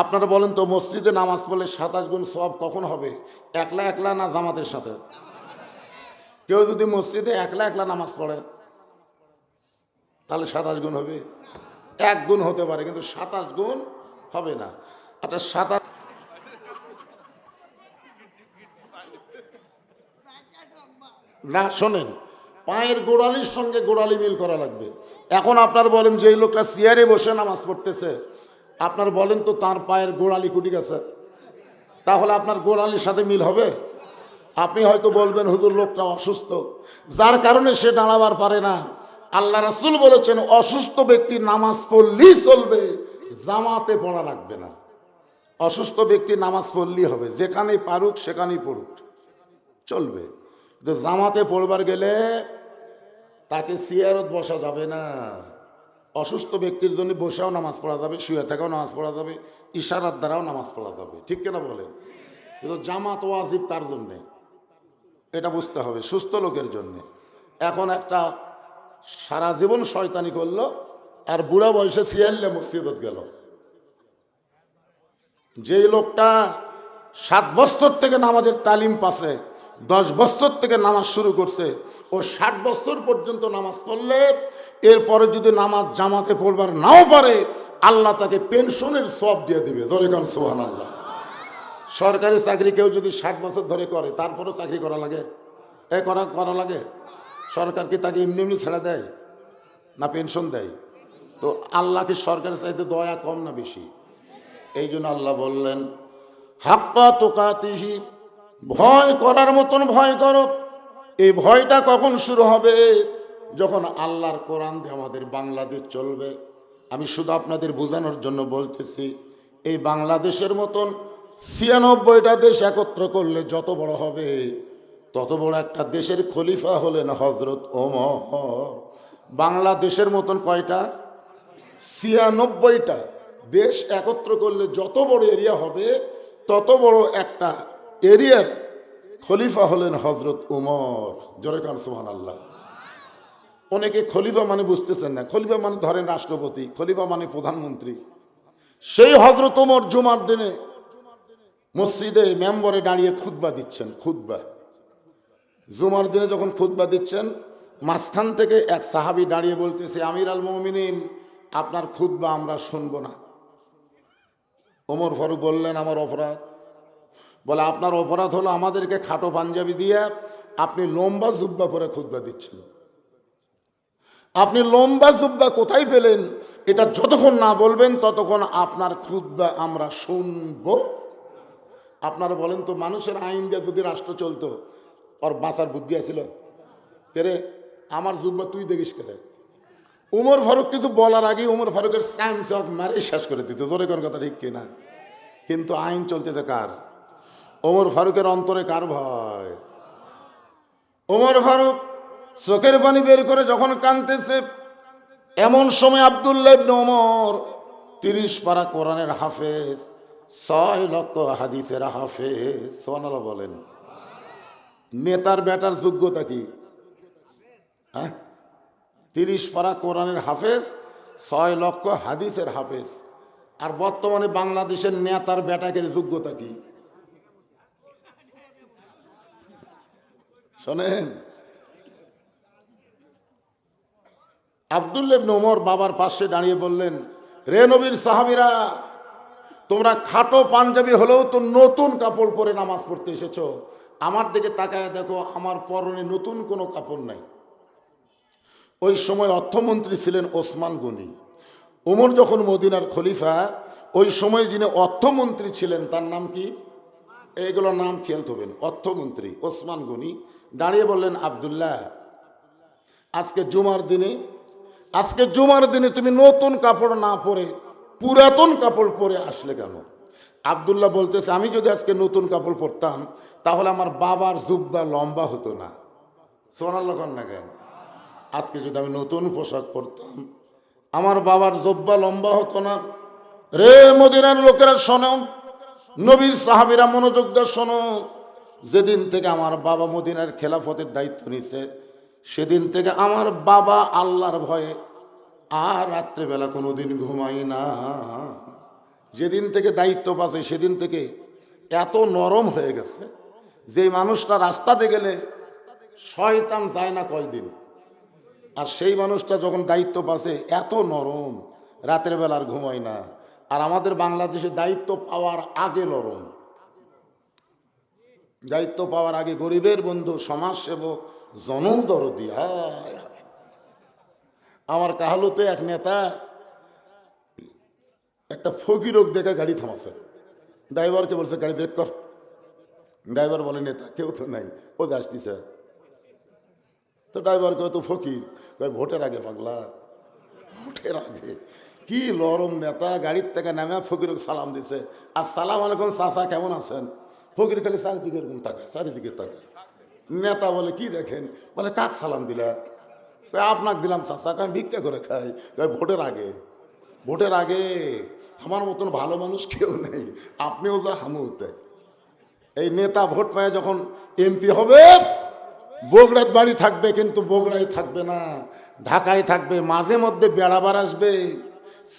আপনারা বলেন তো, মসজিদে নামাজ পড়লে 27 গুণ সওয়াব কখন হবে? একলা একলা না জামাতের সাথে? কেউ যদি মসজিদে একলা একলা নামাজ পড়ে তাহলে 27 গুণ হবে? 1 গুণ হতে পারে, কিন্তু 27 গুণ হবে না। আচ্ছা 27 না, শোনেন, পায়ের গোড়ালির সঙ্গে গোড়ালি মিল করা লাগবে। এখন আপনার বলেন, যে লোকটা চেয়ারে বসে নামাজ পড়তেছে, আপনার বলেন তো তার পায়ের গোড়ালি কুটি গেছে, তাহলে আপনার গোড়ালির সাথে মিল হবে? আপনি হয়তো বলবেন, হুজুর লোকটা অসুস্থ, যার কারণে সে দাঁড়াবার পারে না। আল্লাহ রাসূল বলেছেন, অসুস্থ ব্যক্তি নামাজ পড়লেই চলবে, জামাতে পড়া লাগবে না। অসুস্থ ব্যক্তি নামাজ পড়লেই হবে, যেখানেই পারুক সেখানেই পড়ুক, চলবে। কিন্তু জামাতে পড়বার গেলে তাকে চেয়ারত বসা যাবে না। অসুস্থ ব্যক্তির জন্য বসেও নামাজ পড়া যাবে, শুয়ে থেকেও নামাজ পড়া যাবে, ইশারার দ্বারাও নামাজ পড়া যাবে, ঠিক কিনা বলেন? কিন্তু জামাত ওয়াজিব তার জন্যে, এটা বুঝতে হবে, সুস্থ লোকের জন্যে। এখন একটা সারা জীবন শয়তানি করলো, আর বুড়া বয়সে সিয়াল্লে মসজিদত গেল। যেই লোকটা 7 বছর থেকে নামাজের তালিম পাচ্ছে, 10 বছর থেকে নামাজ শুরু করছে, ও 60 বছর পর্যন্ত নামাজ পড়লে, এরপরে যদি নামাজ জামাতে পড়বার নাও পারে, আল্লাহ তাকে পেনশনের সওয়াব দিয়ে দিবে। ধরে কারণ সুবহানাল্লাহ। সরকারি চাকরি কেউ যদি 60 বছর ধরে করে, তারপরেও চাকরি করা লাগে? করা লাগে? সরকার কি তাকে এমনি এমনি ছেড়ে দেয় না পেনশন দেয়? তো আল্লাহ কি সরকারের চাইতে দয়া কম না বেশি? এই জন্য আল্লাহ বললেন হাক্কা তুকাতিহি, ভয় করার মতন ভয় করো। এই ভয়টা কখন শুরু হবে? যখন আল্লাহর কোরআন দিয়ে আমাদের বাংলাদেশ চলবে। আমি শুধু আপনাদের বোঝানোর জন্য বলতেছি, এই বাংলাদেশের মতন 96টা দেশ একত্র করলে যত বড় হবে, তত বড় একটা দেশের খলিফা হলেন হযরত ওমর। বাংলাদেশের মতন কয়টা? 96টা দেশ একত্র করলে যত বড় এরিয়া হবে, তত বড় একটা এরিয়ার খলিফা হলেন হযরত ওমর। জোরে কান সুবহানাল্লাহ। অনেকে খলিফা মানে বুঝতেছেন না। খলিফা মানে ধরেন রাষ্ট্রপতি, খলিফা মানে প্রধানমন্ত্রী। সেই হযরত ওমর জুমার দিনে মসজিদে মেম্বরে দাঁড়িয়ে খুতবা দিচ্ছেন। খুতবা জুমার দিনে যখন খুতবা দিচ্ছেন, মাঝখান থেকে এক সাহাবী দাঁড়িয়ে বলতেছে, আমির আল মুমিনিন, আপনার খুতবা আমরা শুনবো না। ওমর ফারুক বললেন, আমার অপরাধ? বলে, আপনার অপরাধ হলো আমাদেরকে খাটো পাঞ্জাবি দিয়ে আপনি লম্বা জুব্বা পরে খুতবা দিচ্ছেন। আপনি লম্বা জুব্বা কোথায় পেলেন? এটা যতক্ষণ না বলবেন ততক্ষণ আপনার খুতবা আমরা শুনব। আপনারা বলেন তো, মানুষের আইন দিয়ে যদি রাষ্ট্র চলতো, ওর বাঁচার বুদ্ধি আছিল? কেরে আমার জুব্বা তুই দেখিস কেন? উমর ফারুক কিছু বলার আগে উমর ফারুকের চান্স মারে শেষ করে দিত। জোরে কোন কথা ঠিক কিনা? কিন্তু আইন চলতেছে কার? ওমর ফারুকের অন্তরে কার ভয়? ওমর ফারুক চোখের পানি বের করে যখন কাঁদতেছে, এমন সময় আব্দুল্লাহ ইবনে ওমর 30 পারা কোরআনের হাফেজ, 6 লক্ষ হাদিসের হাফেজ, সুবহানাল্লাহ বলেন। নেতার বেটার যোগ্যতা কি? হ্যাঁ, 30 পারা কোরআনের হাফেজ, 6 লক্ষ হাদিসের হাফেজ। আর বর্তমানে বাংলাদেশের নেতার বেটাকের যোগ্যতা কি? শোনেন, আব্দুল্লাহ ইবনে ওমর বাবার পাশে দাঁড়িয়ে বললেন, রে নবীর সাহাবীরা, তোমরা খাটো পাঞ্জাবি হলেও তো নতুন কাপড় পরে নামাজ পড়তে এসেছো। আমার দিকে তাকায় দেখো, আমার পরনে নতুন কোনো কাপড় নাই। ওই সময় অর্থমন্ত্রী ছিলেন ওসমান গনি। ওমর যখন মদিনার খলিফা, ওই সময় যিনি অর্থমন্ত্রী ছিলেন তার নাম কি? এইগুলোর নাম খেয়াল করবেন। অর্থমন্ত্রী ওসমান গনি দাঁড়িয়ে বললেন, আব্দুল্লাহ, আজকে জুমার দিনে তুমি নতুন কাপড় না পরে পুরাতন কাপড় পরে আসলে কেন? আব্দুল্লাহ বলতেছে, আমি যদি আজকে নতুন কাপড় পরতাম তাহলে আমার বাবার জুব্বা লম্বা হতো না। সুবহানাল্লাহ না কেন? আজকে যদি আমি নতুন পোশাক পরতাম আমার বাবার জুব্বা লম্বা হতো না। রে মদিনার লোকেরা শোনো, নবীর সাহাবীরা মনোযোগ দিয়ে শোনো। যেদিন থেকে আমার বাবা মদিনার খেলাফতের দায়িত্ব নিছে, সেদিন থেকে আমার বাবা আল্লাহর ভয়ে আর রাত্রেবেলা কোনোদিন ঘুমাই না। যেদিন থেকে দায়িত্ব পাচ্ছে সেদিন থেকে এত নরম হয়ে গেছে যে মানুষটা রাস্তাতে গেলে শয়তান যায় না কয়দিন। আর সেই মানুষটা যখন দায়িত্ব পাচ্ছে এত নরম, রাতের বেলা আর ঘুমায় না। আর আমাদের বাংলাদেশে দায়িত্ব পাওয়ার আগে নরম, দায়িত্ব পাওয়ার আগে গরিবের বন্ধু, সমাজসেবক, জনদরদি। হায় হায়, আমার কাহালুতে এক নেতা একটা ফকিরক দেখে গাড়ি থামাছে। ড্রাইভারকে বলছে গাড়ি ব্রেক কর। ড্রাইভার বলে, নেতা কেউ তো নাই, ও আসতেছে। তো ড্রাইভারকে তো ফকির, ভোটের আগে পাগলা, ভোটের আগে কি লরম নেতা। গাড়ির থেকে নামে ফকিরক সালাম দিছে, আসসালামু আলাইকুম চাচা, কেমন আছেন? ফকির খালি চারিদিকে এরকম তাকায়, চারিদিকে তাকায়। নেতা বলে, কি দেখেন? বলে, কাক সালাম দিলা? আপনাকে দিলাম চাচা, আমি ভিক্ষা করে খাই। ভোটের আগে, ভোটের আগে আমার মতন ভালো মানুষ কেউ নেই, আপনিও যা হামু তাই। এই নেতা ভোট পায় যখন এমপি হবে, বগুড়ার বাড়ি থাকবে কিন্তু বগুড়ায় থাকবে না, ঢাকায় থাকবে। মাঝে মধ্যে বেড়াবার আসবে,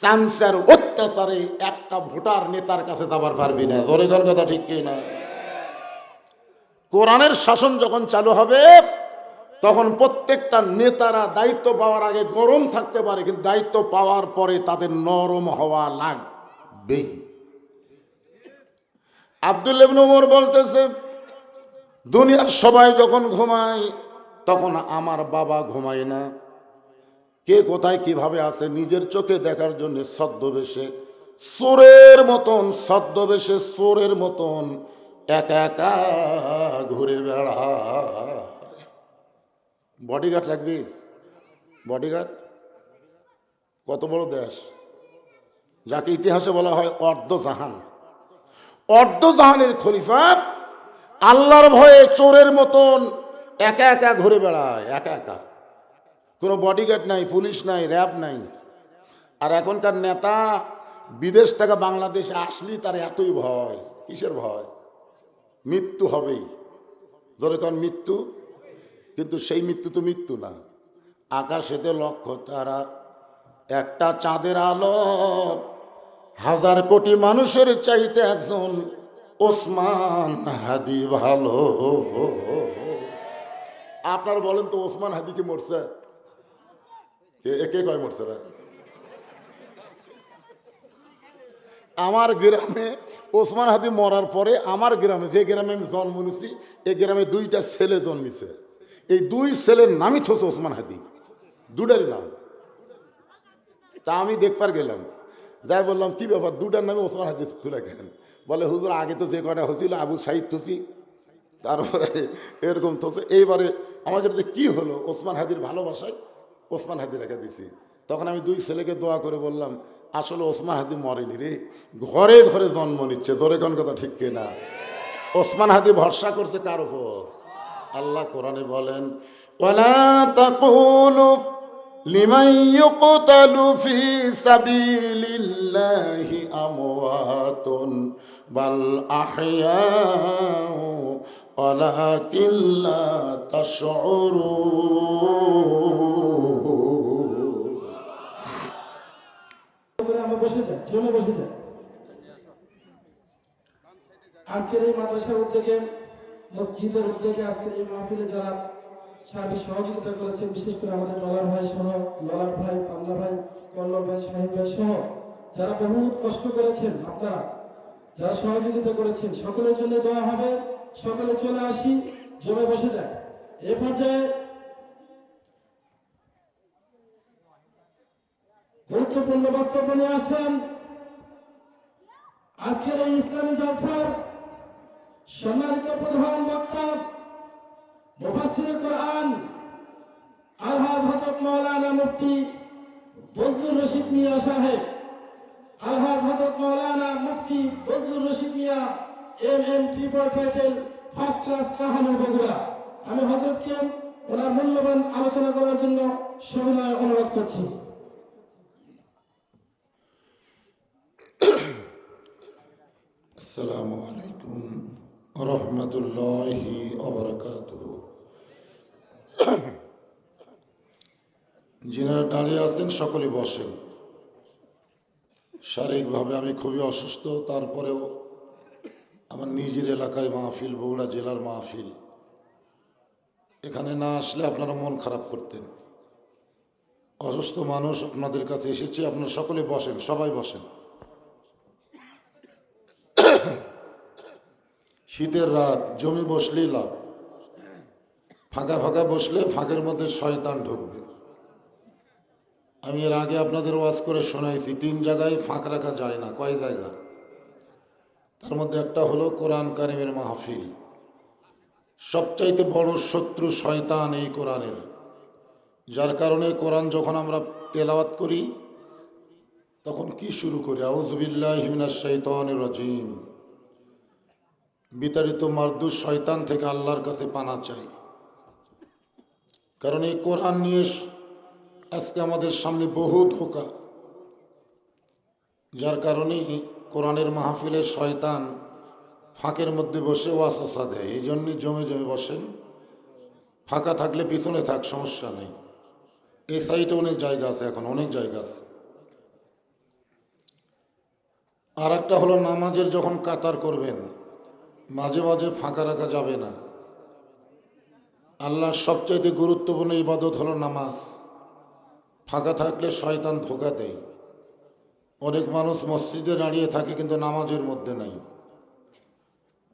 চান্সের অত্যাচারে একটা ভোটার নেতার কাছে যাবার পারবি না। জোরে কোন কথা ঠিক কি না? কোরআনের শাসন যখন চালু হবে তখন প্রত্যেকটা নেতারা দায়িত্ব পাওয়ার আগে গরম থাকতে পারে, কিন্তু দায়িত্ব পাওয়ার পরে তাদের নরম হওয়া লাগবেই। আব্দুল্লাহ ইবনে ওমর বলতেছে, দুনিয়ার সবাই যখন ঘুমায় তখন আমার বাবা ঘুমায় না। কে কোথায় কিভাবে আছে নিজের চোখে দেখার জন্য ছদ্মবেশে চোরের মতন, ছদ্মবেশে চোরের মতন একা একা ঘুরে বেড়ায়। বডিগার্ড লাগবে? বডিগার্ড? কত বড় দেশ, যাকে ইতিহাসে বলা হয় অর্ধজাহান। অর্ধজাহানের খলিফা আল্লাহর ভয়ে চোরের মতন একা একা ঘুরে বেড়ায়, একা একা। কোনো বডিগার্ড নাই, পুলিশ নাই, র্যাব নাই। আর এখনকার নেতা বিদেশ থেকে বাংলাদেশে আসলেই তার এতই ভয়। কিসের ভয়? মৃত্যু হবেই। ধরে কারণ মৃত্যু, কিন্তু সেই মৃত্যু তো মৃত্যু না। আকাশেতে লক্ষ তারা, একটা চাঁদের আলো, হাজার কোটি মানুষের চাইতে একজন ওসমান হাদি ভালো। আপনার বলেন তো, ওসমান হাদি কি মরছে? কে কয় মরছে? আমার গ্রামে ওসমান হাদি মরার পরে আমার গ্রামে, যে গ্রামে আমি জন্ম নিয়েছি, এই গ্রামে 2টা ছেলে জন্মিছে। এই 2 ছেলের নামই হচ্ছে ওসমান হাদি, দুটারই নাম। তা আমি দেখবার গেলাম, যাই বললাম, কি ব্যাপার 2টার নামে ওসমান হাদি তুলে গেলেন? বলে, হুজুর আগে তো যে কটা হয়েছিল আবু সাইদ থুসি, তারপরে এরকম থসে, এইবারে আমাদের যে কী হলো, ওসমান হাদির ভালোবাসায় ওসমান হাদি রেখে দিছি। তখন আমি দুই ছেলেকে দোয়া করে বললাম, আসলে ওসমান হাদি মরেনি রে, ঘরে ঘরে জন্ম নিচ্ছে। তোরে কোন কথা ঠিক কিনা? ওসমান হাদি ভরসা করছে কার উপর? আল্লাহ কোরআনে বলেন, ওয়ালা তাকুলু লিমান ইউকতালু ফি সাবিলিল্লাহি আমওয়াতুন বাল আহইয়াউ ওয়ালাকিন লা তাশউরুন। আমরা বসে যাই, জমে বসে যাই। আজকের এই মাদ্রাসার উদ্যোগে, মসজিদের উদ্যোগে আজকের এই মাহফিলে যারা সার্বিক সহযোগিতা করেছেন, বিশেষ করে আমাদের ডলার ভাই সহ, ডলার ভাই, পান্না ভাই, কল্লর ভাই, শাহিন ভাই সহ যারা বহুত কষ্ট করেছেন, আপনারা যারা সহযোগিতা করেছেন, সকলের জন্য দোয়া হবে। সকলে চলে আসি, জমে বসে যায়। এ পর্যায়ে গুরুত্বপূর্ণ বক্তব্য নিয়ে আসেন আজকের এই ইসলামী জলসার সম্মানিত প্রধান বক্তা, মুফাসসিরে কোরআন আলহাজ হযরত মাওলানা মুফতি বজলুর রশিদ মিয়া সাহেব, আলহাজ হযরত মাওলানা মুফতি বজলুর রশিদ মিয়া MM triple title first class Kahalu Bogura. আমি হযরতকে ওনার মূল্যবান আলোচনা করার জন্য সবিনয় অনুরোধ করছি। আসসালামু আলাইকুম ওয়া রাহমাতুল্লাহি ওয়া বারাকাতুহু। যিনারা দাঁড়িয়ে আছেন সকলে বসেন। শারীরিকভাবে আমি খুবই অসুস্থ, তারপরেও আমার নিজের এলাকায় মাহফিল, বগুড়া জেলার মাহফিল, এখানে না আসলে আপনারা মন খারাপ করতেন। অসুস্থ মানুষ আপনাদের কাছে এসেছি, আপনারা সকলে বসেন, সবাই বসেন। শীতের রাত, জমি বসলেই লাভ। ফাঁকা ফাঁকা বসলে ফাঁকের মধ্যে শয়তান ঢুকবে। আমি এর আগে আপনাদের ওয়াজ করে শোনাইছি, 3 জায়গায় ফাঁক রাখা যায় না। কয় জায়গা? তার মধ্যে একটা হলো কোরআন কারিমের মাহফিল। সবচাইতে বড় শত্রু শয়তান এই কোরআনের, যার কারণে কোরআন যখন আমরা তেলাওয়াত করি তখন কি শুরু করি? আউযু বিল্লাহি মিনাশ শাইতানির রাজিম, বিতাড়িত মারদুস শয়তান থেকে আল্লাহর কাছে পানা চাই। কারণ এই কোরআন নিয়ে আজকে আমাদের সামনে বহু ধোঁকা, যার কারণে কোরআনের মাহফিলে শয়তান ফাঁকের মধ্যে বসে ওয়াসওয়াসা দেয়। এই জন্যই জমে জমে বসেন। ফাঁকা থাকলে পিছনে থাক, সমস্যা নেই। এই সাইডে অনেক জায়গা আছে, এখন অনেক জায়গা আছে। আর একটা হলো নামাজের যখন কাতার করবেন, মাঝে মাঝে ফাঁকা রাখা যাবে না। আল্লাহর সবচাইতে গুরুত্বপূর্ণ ইবাদত হলো নামাজ। ফাঁকা থাকলে শয়তান ধোঁকা দেয়। অনেক মানুষ মসজিদে দাঁড়িয়ে থাকে কিন্তু নামাজের মধ্যে নাই।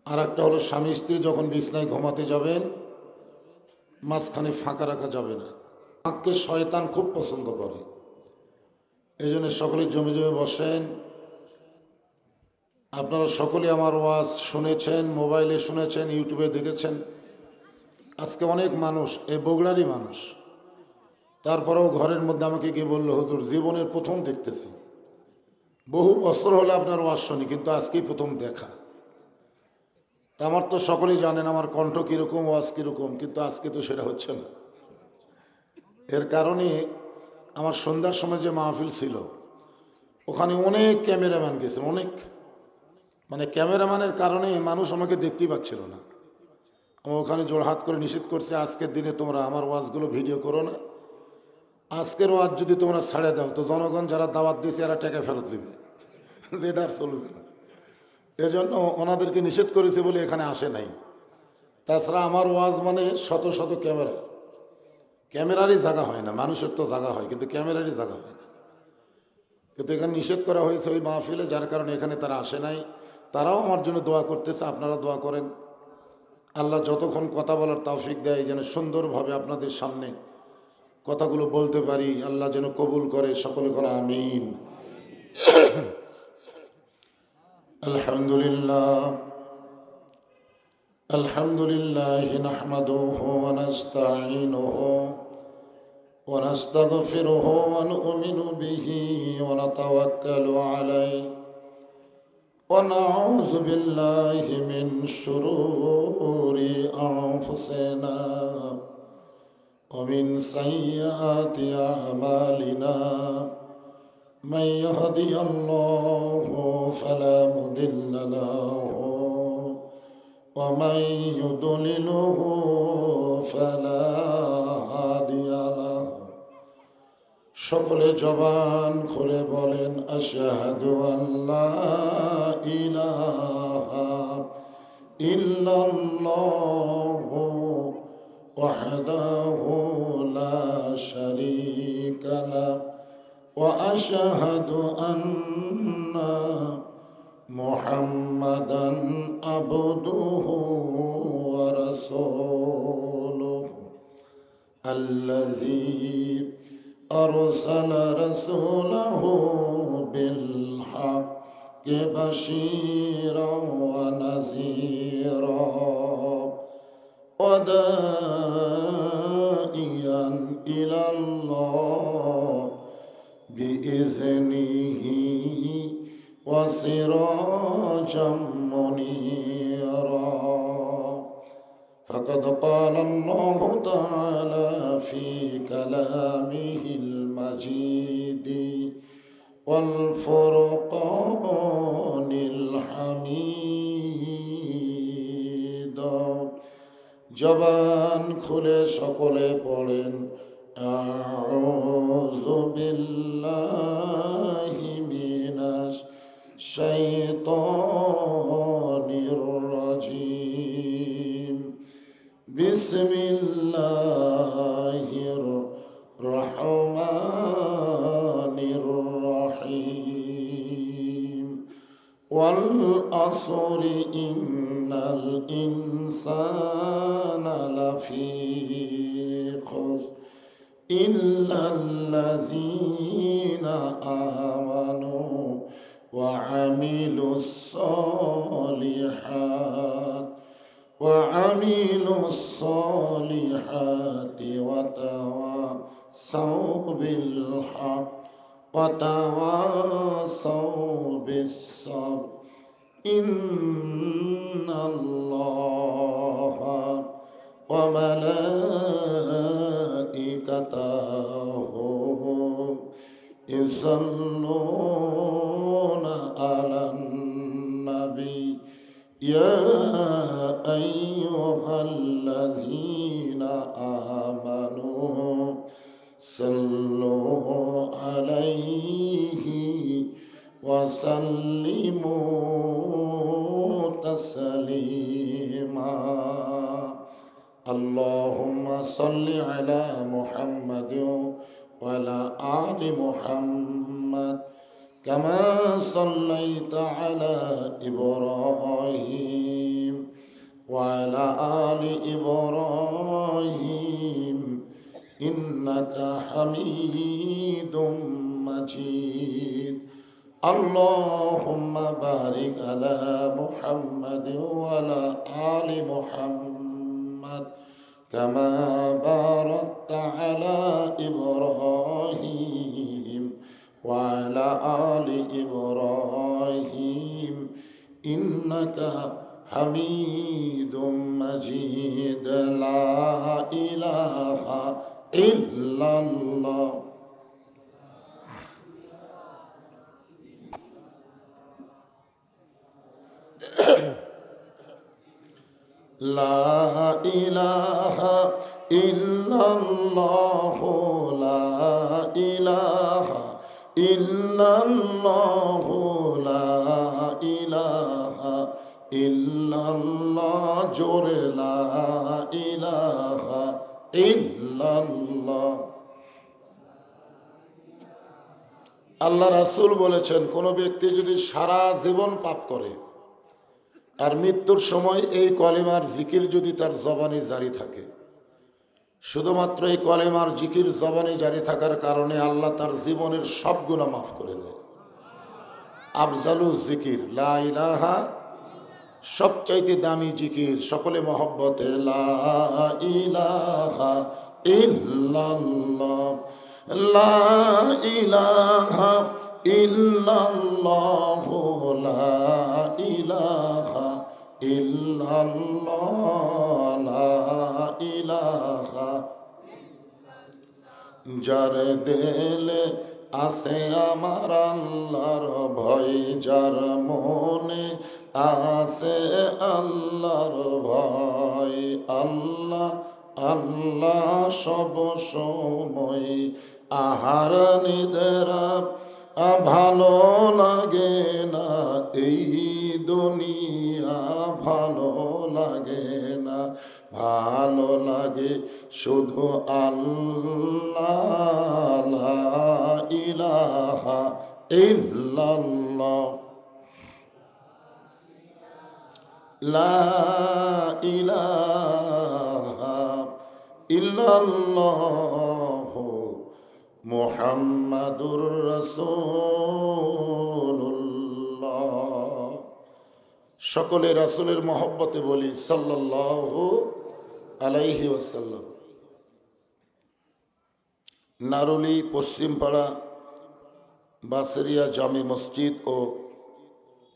আর একটা হলো স্বামী স্ত্রী যখন বিছনায় ঘুমাতে যাবেন, মাঝখানে ফাঁকা রাখা যাবে না। ফাঁককে শয়তান খুব পছন্দ করে। এই জন্য সকলে জমে জমে বসেন। আপনারা সকলে আমার ওয়াজ শুনেছেন, মোবাইলে শুনেছেন, ইউটিউবে দেখেছেন। আজকে অনেক মানুষ, এই বগুড়ারই মানুষ, তারপরেও ঘরের মধ্যে আমাকে গিয়ে বললো, হুজুর জীবনের প্রথম দেখতেছি। বহু বছর হলে আপনার ওয়াজ শুনি, কিন্তু আজকেই প্রথম দেখা। তা আমার তো সকলেই জানেন আমার কণ্ঠ কীরকম, ওয়াজ কীরকম, কিন্তু আজকে তো সেটা হচ্ছে না। এর কারণে আমার সন্ধ্যার সময় যে মাহফিল ছিল, ওখানে অনেক ক্যামেরাম্যান গেছে, অনেক, মানে ক্যামেরাম্যানের কারণে মানুষ আমাকে দেখতেই পাচ্ছিল না। আমি ওখানে জোড়হাত করে নিষেধ করছে, আজকের দিনে তোমরা আমার ওয়াজগুলো ভিডিও করো না। আজকের ওয়াজ যদি তোমরা ছাড়ে দাও তো জনগণ যারা দাওয়াত দিয়েছে এরা টাকা ফেরত দেবে, এটা আর চলবে না। এজন্য ওনাদেরকে নিষেধ করেছে বলে এখানে আসে নাই। তাছাড়া আমার ওয়াজ মানে শত শত ক্যামেরা, ক্যামেরারই জায়গা হয় না। মানুষের তো জায়গা হয়, কিন্তু ক্যামেরারই জায়গা হয় না। কিন্তু এখানে নিষেধ করা হয়েছে ওই মাহফিলে, যার কারণে এখানে তারা আসে নাই। তারাও আমার জন্য দোয়া করতেছে, আপনারা দোয়া করেন। আল্লাহ যতক্ষণ কথা বলার তৌফিক দেয়, যেন সুন্দরভাবে আপনাদের সামনে কথাগুলো বলতে পারি, আল্লাহ যেন কবুল করে। সকলে করে আমিন। আলহামদুলিল্লাহ الحمد لله نحمده ونستعينه ونستغفره ونؤمن به ونتوكل عليه ونعوذ بالله من شرور أنفسنا ومن سيئات أعمالنا من يهدي الله فلا مضل له ومن يضلله فلا هادي له সকলে জবান খুলে বলেন আশহাদু আল্লা ইলাহা ইল্লাল্লাহু ওয়াহদাহু লা শারীকা লাহু ওয়া আশহাদু আন্না মুহাম্মাদান আবদুহু ওয়া রাসূলুহু আল্লাযী أرسل رسوله بالحق بشيرا ونذيرا وداعيا إلى الله بإذنه وسراجا منيرا فقد قال الله تعالى في كلامه المجيد والفرقان الحميد জবান খুলে সকলে পড়েন আউযু বিল্লাহি মিনাশ শাইতানির রাজীম بسم الله الرحمن الرحيم والعصر إن الإنسان لفي خسر إلا الذين آمنوا وعملوا الصالحات وتواصوا بالحق وتواصوا بالصبر إن الله وملائكته يصلون على النبي يا أيها الذين آمنوا صلوا عليه وسلموا تسليما اللهم صل على محمد وعلى آل محمد كما صليت على إبراهيم وعلى آل إبراهيم إنك حميد مجيد اللهم بارك على محمد وعلى آل محمد كما باركت على إبراهيم وعلى آل إبراهيم إنك حميد مجيد لا إله إلا الله لا إله إلا الله لا إله إلا الله لا إله إلا الله جور لا إله إلا الله আল্লাহ রাসূল বলেছেন কোন ব্যক্তি যদি সারা জীবন পাপ করে আর মৃত্যুর সময় এই কলেমার জিকির যদি তার জবানে জারি থাকে, শুধুমাত্র এই কলেমার জিকির জবানে জারি থাকার কারণে আল্লাহ তার জীবনের সব গুনাহ মাফ করে দেয়। আফজালুজ জিকির লা ইলাহা সবচাইতে দামি জিকির, সকলে মহব্বতে লা ইলাহা ইল্লাল্লাহ, লা ইলাহা ইল্লাল্লাহ, লা ইলাহা ইল্লাল্লাহ, লা ইলাহা। যার দেলে আছে আমার আল্লাহর ভয়, যার মনে আছে আল্লাহর ভয়, আল্লাহ আল্লাহ সব সময়। আহার নিদ্রা ভালো লাগে না, এই দুনিয়া ভালো লাগে না, ভালো লাগে শুধু আল্লাহ, লা ইলাহা ইল্লাল্লাহ, লা ইলাহা ইল্লাল্লাহ, মুহাম্মাদুর রাসূলুল্লাহ। সকলে রাসূলের মহব্বতে বলি সাল্লাল্লাহু আলাইহি ওয়াসাল্লাম। নারুলি পশ্চিমপাড়া বাসেরিয়া জামি মসজিদ ও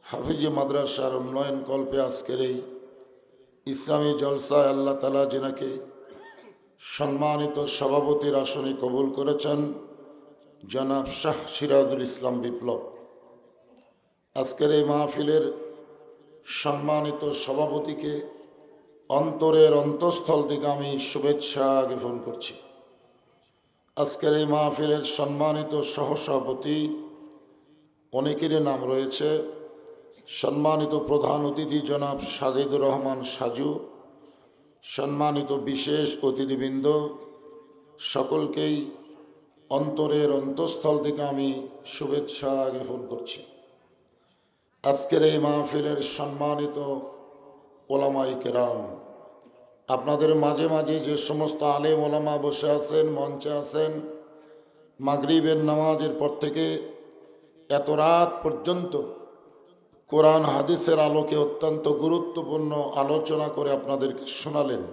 হাফিজি মাদ্রাসার উন্নয়ন কল্পে আজকের এই ইসলামী জলসায় আল্লাহ তাআলা যেনাকে সম্মানিত সভাপতির আসনে কবুল করেছেন, জনাব শাহ সিরাজুল ইসলাম বিপ্লব। আজকের এই মাহফিলের সম্মানিত সভাপতিকে অন্তরের অন্তঃস্থল থেকে আমি শুভেচ্ছা জ্ঞাপন করছি। আজকের এই মাহফিলের সম্মানিত সহসভাপতি, অনেকেরই নাম রয়েছে, সম্মানিত প্রধান অতিথি জনাব সাজিদুর রহমান সাজু, সম্মানিত বিশেষ অতিথিবৃন্দ, সকলকেই অন্তরের অন্তঃস্থল থেকে আমি শুভেচ্ছা জ্ঞাপন করছি। আজকের এই মাহফিলের সম্মানিত ওলামায়ে কেরাম, আপনাদের মাঝে মাঝে যে সমস্ত আলেম ওলামা বসে আছেন, মঞ্চে আছেন, মাগরিবের নামাজের পর থেকে এত রাত পর্যন্ত কোরআন হাদিসের আলোকে অত্যন্ত গুরুত্বপূর্ণ আলোচনা করে আপনাদেরকে শোনালেন।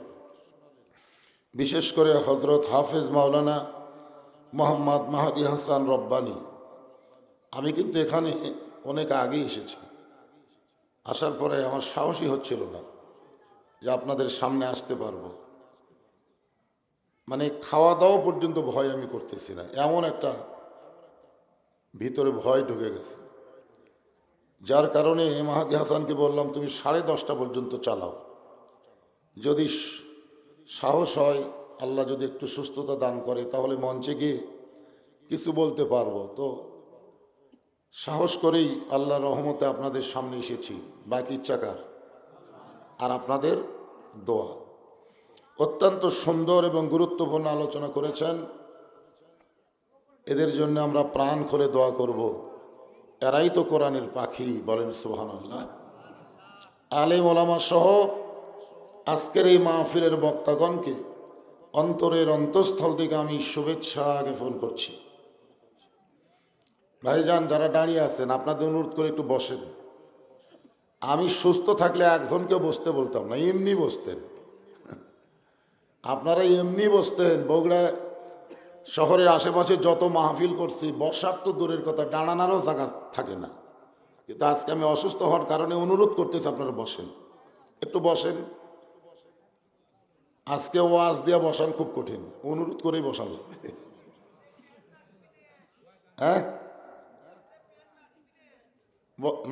বিশেষ করে হজরত হাফেজ মাওলানা মোহাম্মদ মাহাদি হাসান রব্বানী। আমি কিন্তু এখানে অনেক আগে এসেছি, আসার পরে আমার সাহসই হচ্ছিল না যে আপনাদের সামনে আসতে পারবো। মানে খাওয়া দাওয়া পর্যন্ত ভয় আমি করতেছি না, এমন একটা ভিতরে ভয় ঢুকে গেছে। যার কারণে মাহাদি হাসানকে বললাম, তুমি 10:30 পর্যন্ত চালাও, যদি সাহস হয়, আল্লাহ যদি একটু সুস্থতা দান করে, তাহলে মঞ্চে গিয়ে কিছু বলতে পারবো। তো সাহস করেই আল্লাহর রহমতে আপনাদের সামনে এসেছি। বাকি ইচ্ছাকার আর আপনাদের দোয়া। অত্যন্ত সুন্দর এবং গুরুত্বপূর্ণ আলোচনা করেছেন, এদের জন্য আমরা প্রাণ খুলে দোয়া করব। এরাই তো কোরআনের পাখি, বলেন সুবহানাল্লাহ। আলেম ওলামা সহ আজকের এই মাহফিলের বক্তাগণকে অন্তরের অন্তঃস্থল থেকে আমি শুভেচ্ছা জ্ঞাপন করছি। ভাইজান যারা দাঁড়িয়ে আছেন, আপনাদের অনুরোধ করে একটু বসেন। আমি সুস্থ থাকলে একজনকেও বসতে বলতাম না, এমনি বসতেন। আপনারা এমনি বসতেন। বগুড়া শহরের আশেপাশে যত মাহফিল করছি, বসার তো দূরের কথা, দাঁড়ানোরও জায়গা থাকে না। কিন্তু আজকে আমি অসুস্থ হওয়ার কারণে অনুরোধ করতেছি, আপনারা বসেন, একটু বসেন। আজকে ওয়াজ দিয়ে বসান খুব কঠিন, অনুরোধ করেই বসান লাগবে। হ্যাঁ,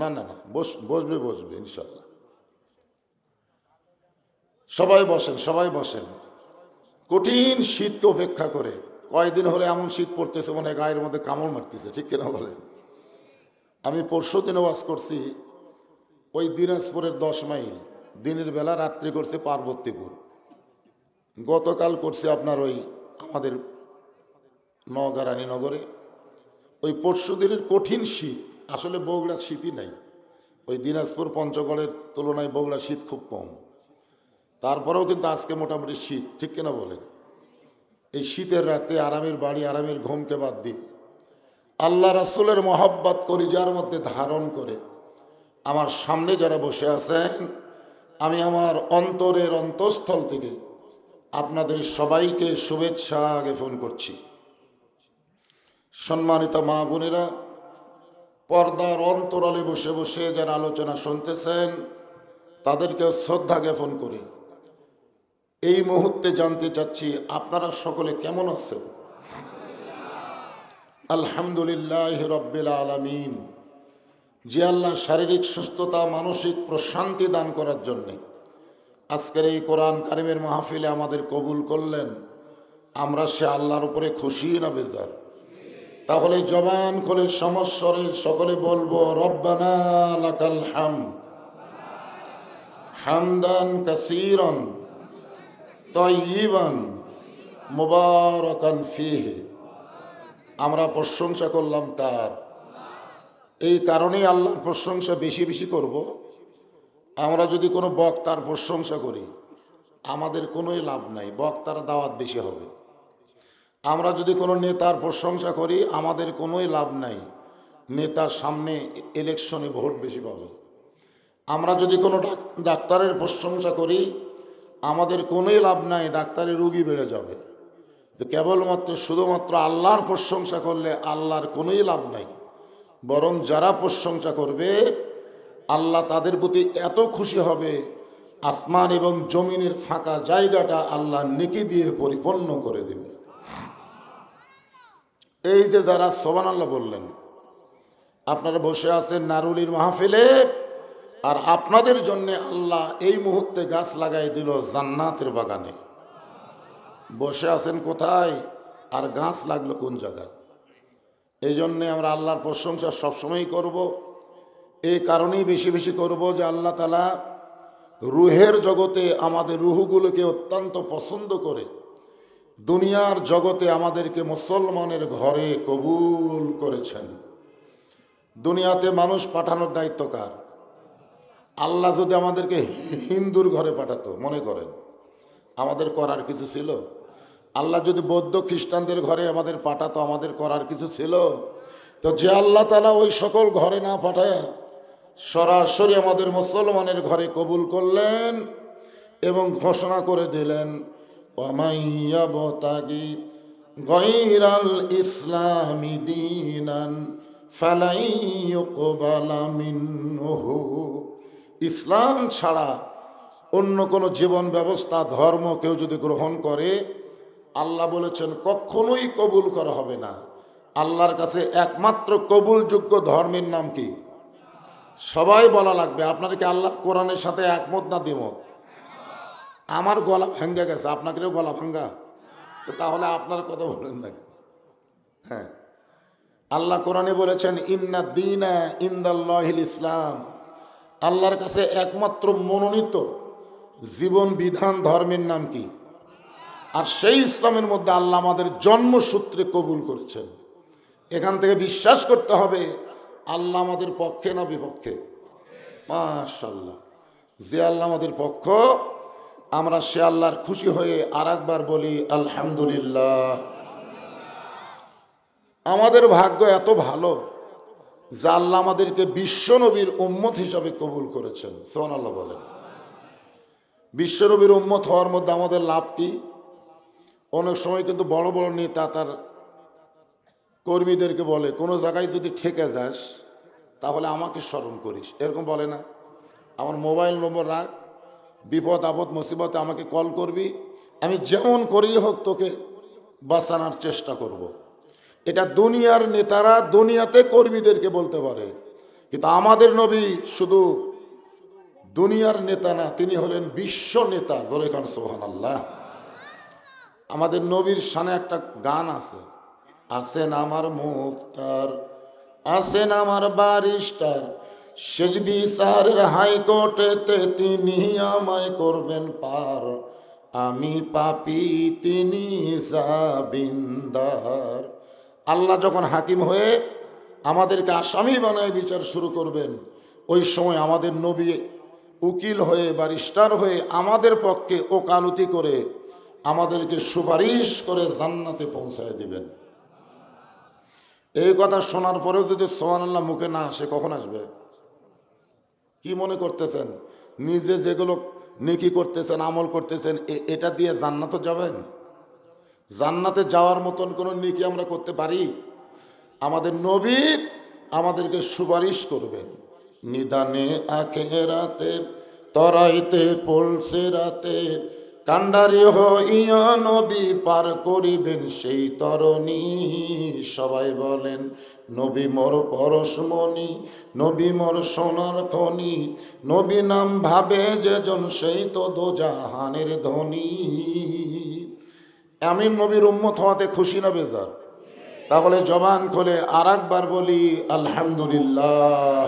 না না না, বসবে বসবে ইনশাল্লাহ। সবাই বসেন, সবাই বসেন। কঠিন শীতকে উপেক্ষা করে কয়েকদিন হলে এমন শীত পড়তেছে, মনে হয় গায়ের মধ্যে কামড় মারতেছে, ঠিক কিনা বলে। আমি পরশু দিনে ওয়াজ করছি ওই দিনাজপুরের 10 মাইল, দিনের বেলা, রাত্রি করছে পার্বতীপুর। গতকাল করছে আপনার ওই আমাদের নওগাঁ রানীনগরে। ওই পরশু দিনের কঠিন শীত, আসলে বগুড়া শীতই নাই, ওই দিনাজপুর পঞ্চগড়ের তুলনায় বগুড়া শীত খুব কম। তারপরেও কিন্তু আজকে মোটামুটি শীত, ঠিক কিনা বলেন। এই শীতের রাতে আরামের বাড়ি, আরামের ঘুমকে বাদ দিয়ে আল্লাহ রাসূলের মহব্বত কলিজার মধ্যে ধারণ করে আমার সামনে যারা বসে আছেন, আমি আমার অন্তরের অন্তঃস্থল থেকে আপনাদের সবাইকে শুভেচ্ছা জ্ঞাপন করছি। সম্মানিত মা বোনেরা, পর্দার অন্তরালে বসে বসে যারা আলোচনা শুনতেছেন, তাদেরকে শ্রদ্ধা জ্ঞাপন করি। এই মুহূর্তে জানতে চাচ্ছি আপনারা সকলে কেমন আছেন? আলহামদুলিল্লাহ রব্বিল আলামিন। যে আল্লাহ শারীরিক সুস্থতা, মানসিক প্রশান্তি দান করার জন্যে আজকের এই কোরআন কারিমের মাহফিলে আমাদের কবুল করলেন, আমরা সে আল্লাহর উপরে খুশি না বেজার? তাহলে জবান খুলে সমস্বরে সকলে বলবো, রব্বানা লাকাল হামদ হামদান কাসীরান তাইয়িবান মুবারাকান ফীহি। আমরা প্রশংসা করলাম তার। এই কারণেই আল্লাহর প্রশংসা বেশি বেশি করব। আমরা যদি কোনো বক্তার প্রশংসা করি, আমাদের কোনোই লাভ নাই, বক্তার দাওয়াত বেশি হবে। আমরা যদি কোনো নেতার প্রশংসা করি, আমাদের কোনোই লাভ নাই, নেতার সামনে ইলেকশনে ভোট বেশি পাবে। আমরা যদি কোনো ডাক্তারের প্রশংসা করি, আমাদের কোনোই লাভ নাই, ডাক্তারের রুগী বেড়ে যাবে। তো কেবলমাত্র শুধুমাত্র আল্লাহর প্রশংসা করলে আল্লাহর কোনোই লাভ নাই, বরং যারা প্রশংসা করবে আল্লাহ তাদের প্রতি এত খুশি হবে, আসমান এবং জমিনের ফাঁকা জায়গাটা আল্লাহ নেকি দিয়ে পরিপূর্ণ করে দেবে। এই যে যারা সুবহানাল্লাহ বললেন, আপনারা বসে আছেন নারুলির মাহফিলে, আর আপনাদের জন্য আল্লাহ এই মুহূর্তে গাছ লাগাই দিল জান্নাতের বাগানে। বসে আছেন কোথায় আর গাছ লাগলো কোন জায়গায়? এই জন্যে আমরা আল্লাহর প্রশংসা সবসময়ই করব। এই কারণেই বেশি বেশি করব যে আল্লাহ তাআলা রুহের জগতে আমাদের রুহগুলোকে অত্যন্ত পছন্দ করে দুনিয়ার জগতে আমাদেরকে মুসলমানের ঘরে কবুল করেছেন। দুনিয়াতে মানুষ পাঠানোর দায়িত্ব কার? আল্লাহ যদি আমাদেরকে হিন্দুর ঘরে পাঠাতো, মনে করেন আমাদের করার কিছু ছিল? আল্লাহ যদি বৌদ্ধ খ্রিস্টানদের ঘরে আমাদের পাঠাতো, আমাদের করার কিছু ছিল? তো যে আল্লাহ তাআলা ওই সকল ঘরে না পাঠায় সরাসরি আমাদের মুসলমানের ঘরে কবুল করলেন এবং ঘোষণা করে দিলেন, ওয়ামাইয়াবতাগি গায়রাল ইসলামি দীনান ফালাই ইউকবালা মিনহু। ইসলাম ছাড়া অন্য কোনো জীবন ব্যবস্থা, ধর্ম কেউ যদি গ্রহণ করে, আল্লাহ বলেছেন কখনোই কবুল করা হবে না। আল্লাহর কাছে একমাত্র কবুলযোগ্য ধর্মের নাম কি? সবাই বলা লাগবে। আপনারা কি আল্লাহর কোরআনের সাথে একমত না দ্বিমত? আমার গলা ভাঙ্গা গেছে, আপনাকেও গলা ভাঙ্গা? তো তাহলে আপনার কথা বলেন না। হ্যাঁ, আল্লাহ কোরআনে বলেছেন ইন্না দীনা ইনদাল্লাহিল ইসলাম। আল্লাহর কাছে একমাত্র মনোনীত জীবন বিধান ধর্মের নাম কি? আর সেই ইসলামের মধ্যে আল্লাহ আমাদের জন্মসূত্রে কবুল করেছেন। এখান থেকে বিশ্বাস করতে হবে আল্লাহ আমাদের পক্ষে না বিপক্ষে? মাশাআল্লাহ, যে আল্লাহ আমাদের পক্ষ, আমরা সে আল্লাহর খুশি হয়ে আর একবার বলি আলহামদুলিল্লাহ। আমাদের ভাগ্য এত ভালো যে আল্লাহ আমাদেরকে বিশ্বনবীর উম্মত হিসাবে কবুল করেছেন। সুবহানাল্লাহ বলেন। বিশ্বনবীর উম্মত হওয়ার মধ্যে আমাদের লাভ কি? অনেক সময় কিন্তু বড় বড় নেতা তার কর্মীদেরকে বলে, কোনো জায়গায় যদি ঠেকে যাস তাহলে আমাকে স্মরণ করিস, এরকম বলে না? আমার মোবাইল নম্বর রাখ, বিপদ আপদ মুসিবতে আমাকে কল করবি, আমি যেমন করেই হোক তোকে বাঁচানোর চেষ্টা করব। এটা দুনিয়ার নেতারা দুনিয়াতে কর্মীদেরকে বলতে পারে, কিন্তু আমাদের নবী শুধু দুনিয়ার নেতা না, তিনি হলেন বিশ্ব নেতা। জোরে কান সুবহানাল্লাহ। আমাদের নবীর শানে একটা গান আছে, আছেন আমার মুক্তার, আছেন আমার বারিস্টার, শেষ বিচারের হাইকোর্টেতে তিনি আমায় করবেন পার, আমি পাপী তিনি জামিনদার। আল্লাহ যখন হাকিম হয়ে আমাদেরকে আসামি বানায় বিচার শুরু করবেন, ওই সময় আমাদের নবী উকিল হয়ে ব্যারিস্টার হয়ে আমাদের পক্ষে ওকালতি করে আমাদেরকে সুপারিশ করে জান্নাতে পৌঁছায় দিবেন। এই কথা শোনার পরেও যদি সুবহানাল্লাহ মুখে না আসে, কখন আসবে? কি মনে করতেছেন নিজে যেগুলো নেকি করতেছেন আমল করতেছেন এটা দিয়ে জান্নাতে যাবেন? জান্নাতে যাওয়ার মতন কোনো নেকি আমরা করতে পারি? আমাদের নবী আমাদেরকে সুপারিশ করবেন, নিদানে আখেরাতে তরাইতে পলসে রাতে কান্ডারি হইয়া নবী পার করিবেন সেই তরণী। সবাই বলেন নবী মোর পরশমণি, নবী মোর সোনার খনি, নবী নাম ভাবে যেজন সেই তো দোজাহানের ধনী। আমি নবীর উম্মত হওয়াতে খুশি না বেজার? তাহলে জবান খুলে আর একবার বলি আলহামদুলিল্লাহ।